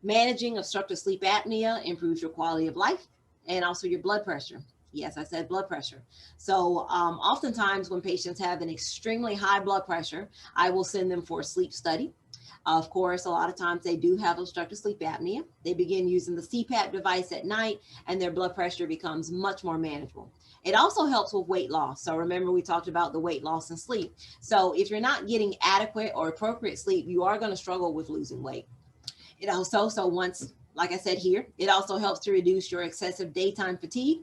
Managing obstructive sleep apnea improves your quality of life and also your blood pressure. Yes, I said blood pressure. So oftentimes when patients have an extremely high blood pressure, I will send them for a sleep study. Of course, a lot of times they do have obstructive sleep apnea. They begin using the CPAP device at night, and their blood pressure becomes much more manageable. It also helps with weight loss. So remember, we talked about the weight loss and sleep. So if you're not getting adequate or appropriate sleep, you are going to struggle with losing weight. It also, like I said here, it also helps to reduce your excessive daytime fatigue,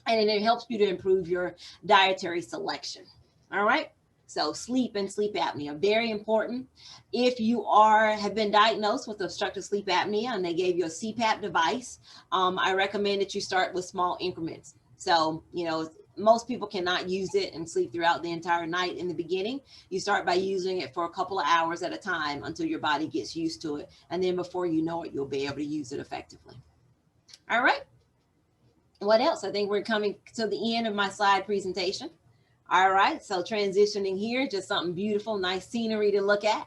and it helps you to improve your dietary selection. All right. So sleep and sleep apnea, very important. If you have been diagnosed with obstructive sleep apnea and they gave you a CPAP device, I recommend that you start with small increments. So, most people cannot use it and sleep throughout the entire night in the beginning. You start by using it for a couple of hours at a time until your body gets used to it. And then before you know it, you'll be able to use it effectively. All right. What else? I think we're coming to the end of my slide presentation. All right, so transitioning here, just something beautiful, nice scenery to look at.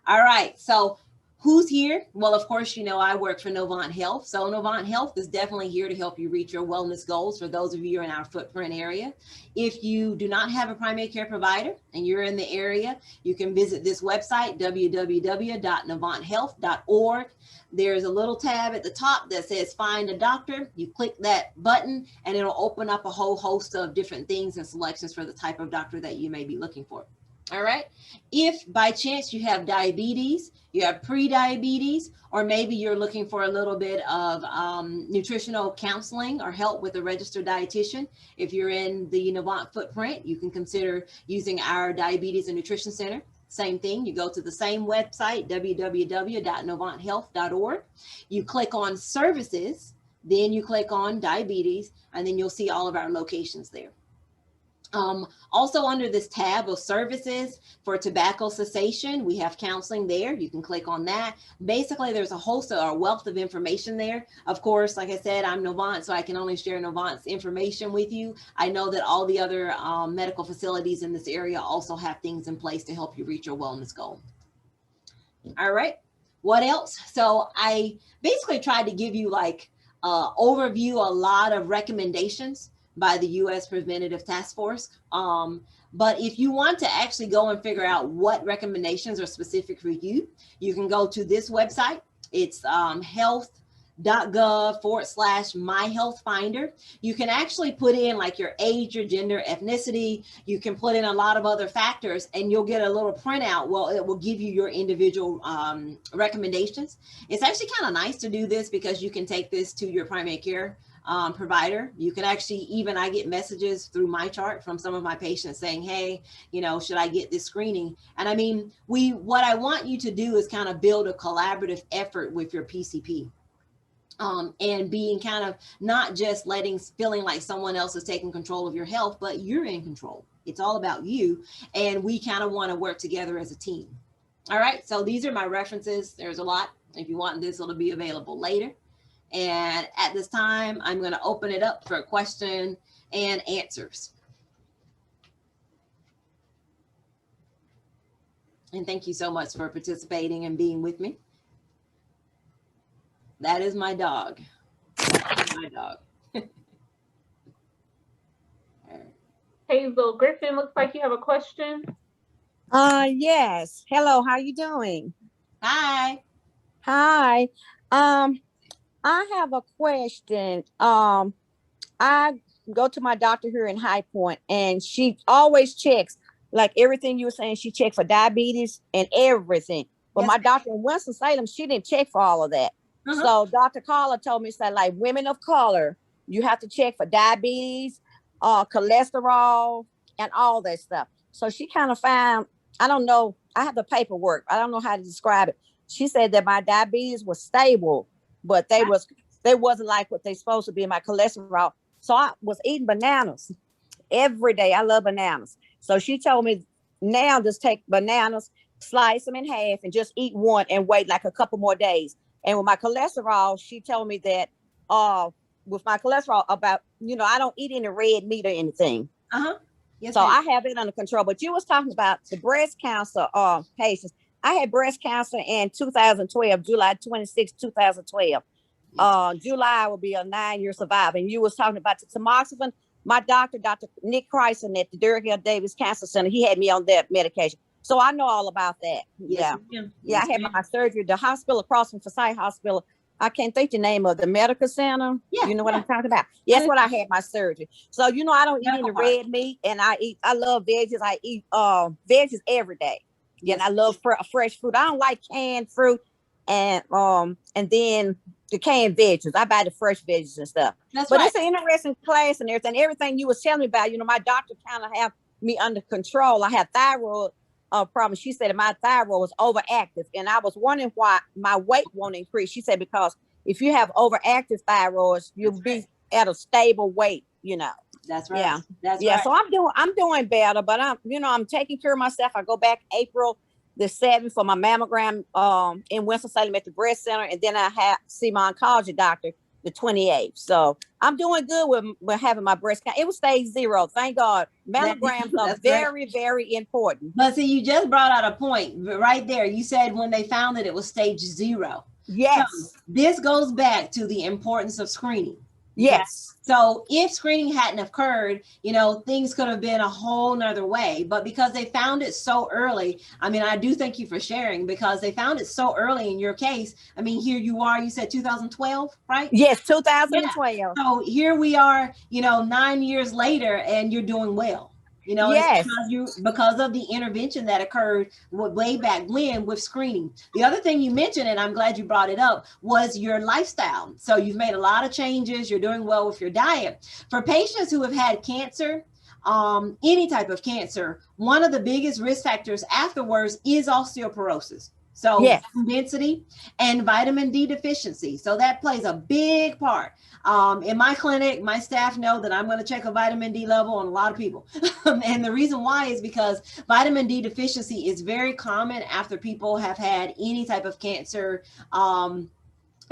All right, so who's here? Well, of course, I work for Novant Health. So Novant Health is definitely here to help you reach your wellness goals for those of you who are in our footprint area. If you do not have a primary care provider and you're in the area, you can visit this website, www.novanthealth.org. There's a little tab at the top that says find a doctor. You click that button and it'll open up a whole host of different things and selections for the type of doctor that you may be looking for. All right. If by chance you have diabetes, you have pre-diabetes, or maybe you're looking for a little bit of nutritional counseling or help with a registered dietitian, if you're in the Novant footprint, you can consider using our Diabetes and Nutrition Center. Same thing, you go to the same website, www.novanthealth.org. You click on services, then you click on diabetes, and then you'll see all of our locations there. Also under this tab of services for tobacco cessation, we have counseling there. You can click on that. Basically, there's a host or a wealth of information there. Of course, like I said, I'm Novant, so I can only share Novant's information with you. I know that all the other medical facilities in this area also have things in place to help you reach your wellness goal. All right, what else? So I basically tried to give you overview, a lot of recommendations by the U.S. Preventative Task Force. But if you want to actually go and figure out what recommendations are specific for you, you can go to this website. It's health.gov/myhealthfinder. You can actually put in your age, your gender, ethnicity. You can put in a lot of other factors and you'll get a little printout. Well, it will give you your individual recommendations. It's actually kind of nice to do this because you can take this to your primary care provider. You can actually I get messages through my chart from some of my patients saying, hey, should I get this screening? And I mean, what I want you to do is kind of build a collaborative effort with your PCP. And being kind of not just feeling like someone else is taking control of your health, but you're in control. It's all about you. And we kind of want to work together as a team. All right, so these are my references. There's a lot. If you want this, it'll be available later. And at this time, I'm going to open it up for question and answers. And thank you so much for participating and being with me. That is my dog. That is my dog. Hazel Griffin, looks like you have a question. Yes. Hello, how you doing? Hi. Hi. I have a question. I go to my doctor here in High Point, and she always checks, like everything you were saying, she checked for diabetes and everything. But my doctor in Winston-Salem, she didn't check for all of that. So Dr. Carla told me, said, like, women of color, you have to check for diabetes, cholesterol, and all that stuff. So she kind of found, I don't know, I have the paperwork. I don't know how to describe it. She said that my diabetes was stable, but they wasn't like what they supposed to be in my cholesterol. So I was eating bananas every day. I love bananas. So she told me now just take bananas, slice them in half, and just eat one and wait like a couple more days. And with my cholesterol, she told me that with my cholesterol about, I don't eat any red meat or anything. Yes, so I have it under control. But you was talking about the breast cancer patients. I had breast cancer in 2012, July 26, 2012. July will be a 9-year survivor. And you was talking about the tamoxifen. My doctor, Dr. Nick Kryson at the Derrick Hill Davis Cancer Center, he had me on that medication. So I know all about that. Yes, I had my surgery, the hospital across from Forsyth Hospital. I can't think the name of the medical center. You know what I'm talking about? That's what I had my surgery. So, I don't eat any red meat, and I love veggies. I eat veggies every day. And I love fresh fruit. I don't like canned fruit and then the canned veggies. I buy the fresh veggies and stuff. It's an interesting class and everything. Everything you was telling me about, my doctor kind of have me under control. I have thyroid problem. She said my thyroid was overactive, and I was wondering why my weight won't increase. She said because if you have overactive thyroids, you'll be at a stable weight. That's right. That's right. So I'm doing better, but I'm taking care of myself. I go back April the 7th for my mammogram in Winston-Salem at the breast center, and then I see my oncology doctor the 28th. So I'm doing good with having my breast cancer. It was stage 0. Thank God. Mammograms are very, very important. But see, you just brought out a point right there. You said when they found it was stage 0. Yes. So this goes back to the importance of screening. Yes. So if screening hadn't occurred, things could have been a whole nother way. But because they found it so early, I do thank you for sharing, because they found it so early in your case. Here you are, you said 2012, right? Yes, 2012. Yeah. So here we are, 9 years later, and you're doing well. Yes. Because of the intervention that occurred way back when with screening. The other thing you mentioned, and I'm glad you brought it up, was your lifestyle. So you've made a lot of changes. You're doing well with your diet. For patients who have had cancer, any type of cancer, one of the biggest risk factors afterwards is osteoporosis. So density and vitamin D deficiency. So that plays a big part. In my clinic, my staff know that I'm going to check a vitamin D level on a lot of people. And the reason why is because vitamin D deficiency is very common after people have had any type of cancer. And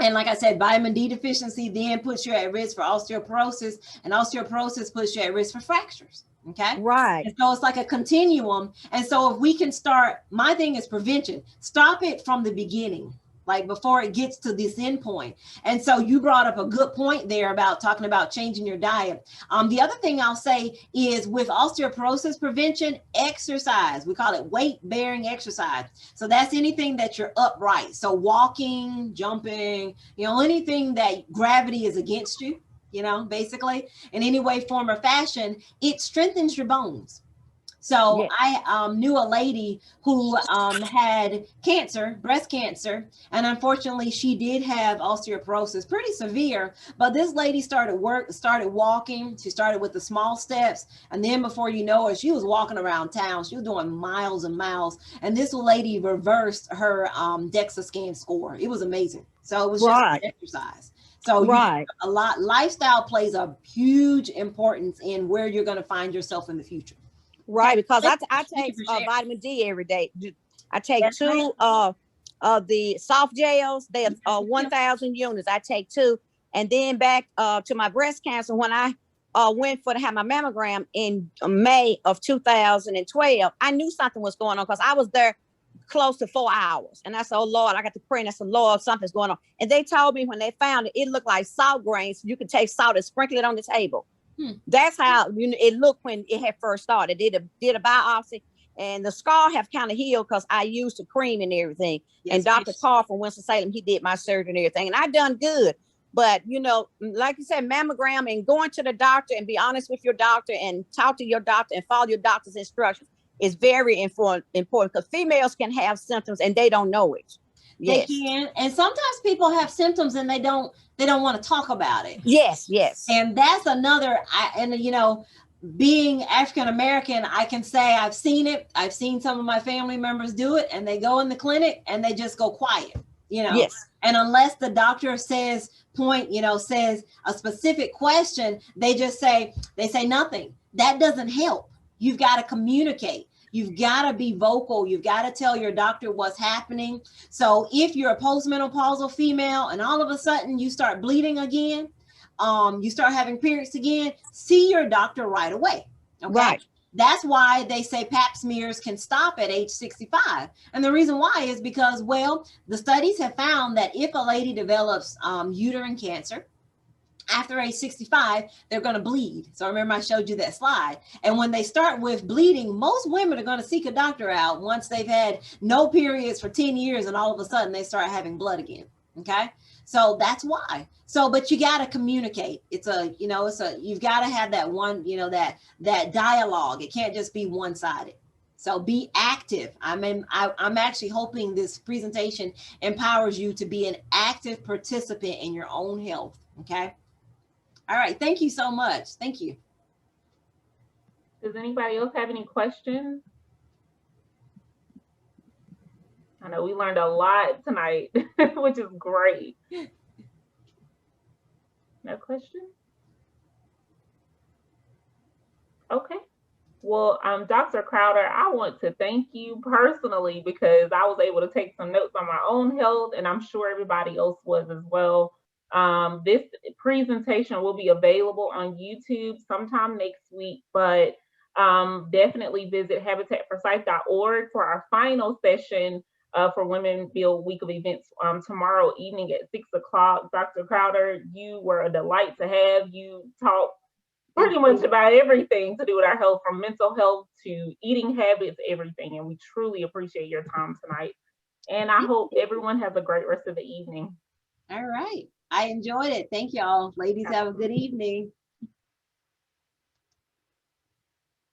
like I said, vitamin D deficiency then puts you at risk for osteoporosis, and osteoporosis puts you at risk for fractures. Okay. Right. And so it's like a continuum. And so if we can start, my thing is prevention. Stop it from the beginning, like before it gets to this end point. And so you brought up a good point there about talking about changing your diet. The other thing I'll say is with osteoporosis prevention, exercise. We call it weight-bearing exercise. So that's anything that you're upright. So walking, jumping, anything that gravity is against you. Basically in any way, form, or fashion, it strengthens your bones. So I knew a lady who had cancer, breast cancer, and unfortunately she did have osteoporosis, pretty severe. But this lady started walking. She started with the small steps, and then before you know it, she was walking around town. She was doing miles and miles, and this lady reversed her DEXA scan score. It was amazing. So it was just an exercise. So lifestyle plays a huge importance in where you're going to find yourself in the future. Right, because I take vitamin D every day. I take Yes, two of the soft gels. They are 1,000 units. I take two. And then back to my breast cancer, when I went for to have my mammogram in May of 2012, I knew something was going on because I was there close to 4 hours. And I said, oh Lord, I got to pray. And I said, Lord, something's going on. And they told me when they found it, it looked like salt grains. You could take salt and sprinkle it on the table. That's how it looked when it had first started. Did a biopsy, and the scar have kind of healed because I used the cream and everything. Yes, and Dr. Carr from Winston-Salem, he did my surgery and everything, and I done good. But like you said, mammogram and going to the doctor and be honest with your doctor and talk to your doctor and follow your doctor's instructions is very important because females can have symptoms and they don't know it. Yes. They can, and sometimes people have symptoms and they don't want to talk about it. Yes, yes. And that's another. Being African American, I can say I've seen it. I've seen some of my family members do it, and they go in the clinic and they just go quiet. Yes. And unless the doctor says a specific question, they say nothing. That doesn't help. You've got to communicate. You've got to be vocal. You've got to tell your doctor what's happening. So if you're a postmenopausal female and all of a sudden you start bleeding again, you start having periods again, see your doctor right away. Okay. Right. That's why they say Pap smears can stop at age 65. And the reason why is because, the studies have found that if a lady develops uterine cancer, after age 65, they're going to bleed. So remember I showed you that slide. And when they start with bleeding, most women are going to seek a doctor out once they've had no periods for 10 years and all of a sudden they start having blood again. Okay. So that's why. But you got to communicate. You've got to have that one, that dialogue. It can't just be one-sided. So be active. I'm actually hoping this presentation empowers you to be an active participant in your own health. Okay. All right. Thank you so much. Thank you. Does anybody else have any questions? I know we learned a lot tonight, which is great. No question? Okay. Well, Dr. Crowder, I want to thank you personally because I was able to take some notes on my own health, and I'm sure everybody else was as well. This presentation will be available on YouTube sometime next week, but definitely visit habitatforsight.org for our final session for Women Build Week of Events tomorrow evening at 6 o'clock. Dr. Crowder, you were a delight to have. You talked pretty much about everything to do with our health, from mental health to eating habits, everything. And we truly appreciate your time tonight. And I hope everyone has a great rest of the evening. All right. I enjoyed it. Thank y'all. Ladies, have a good evening.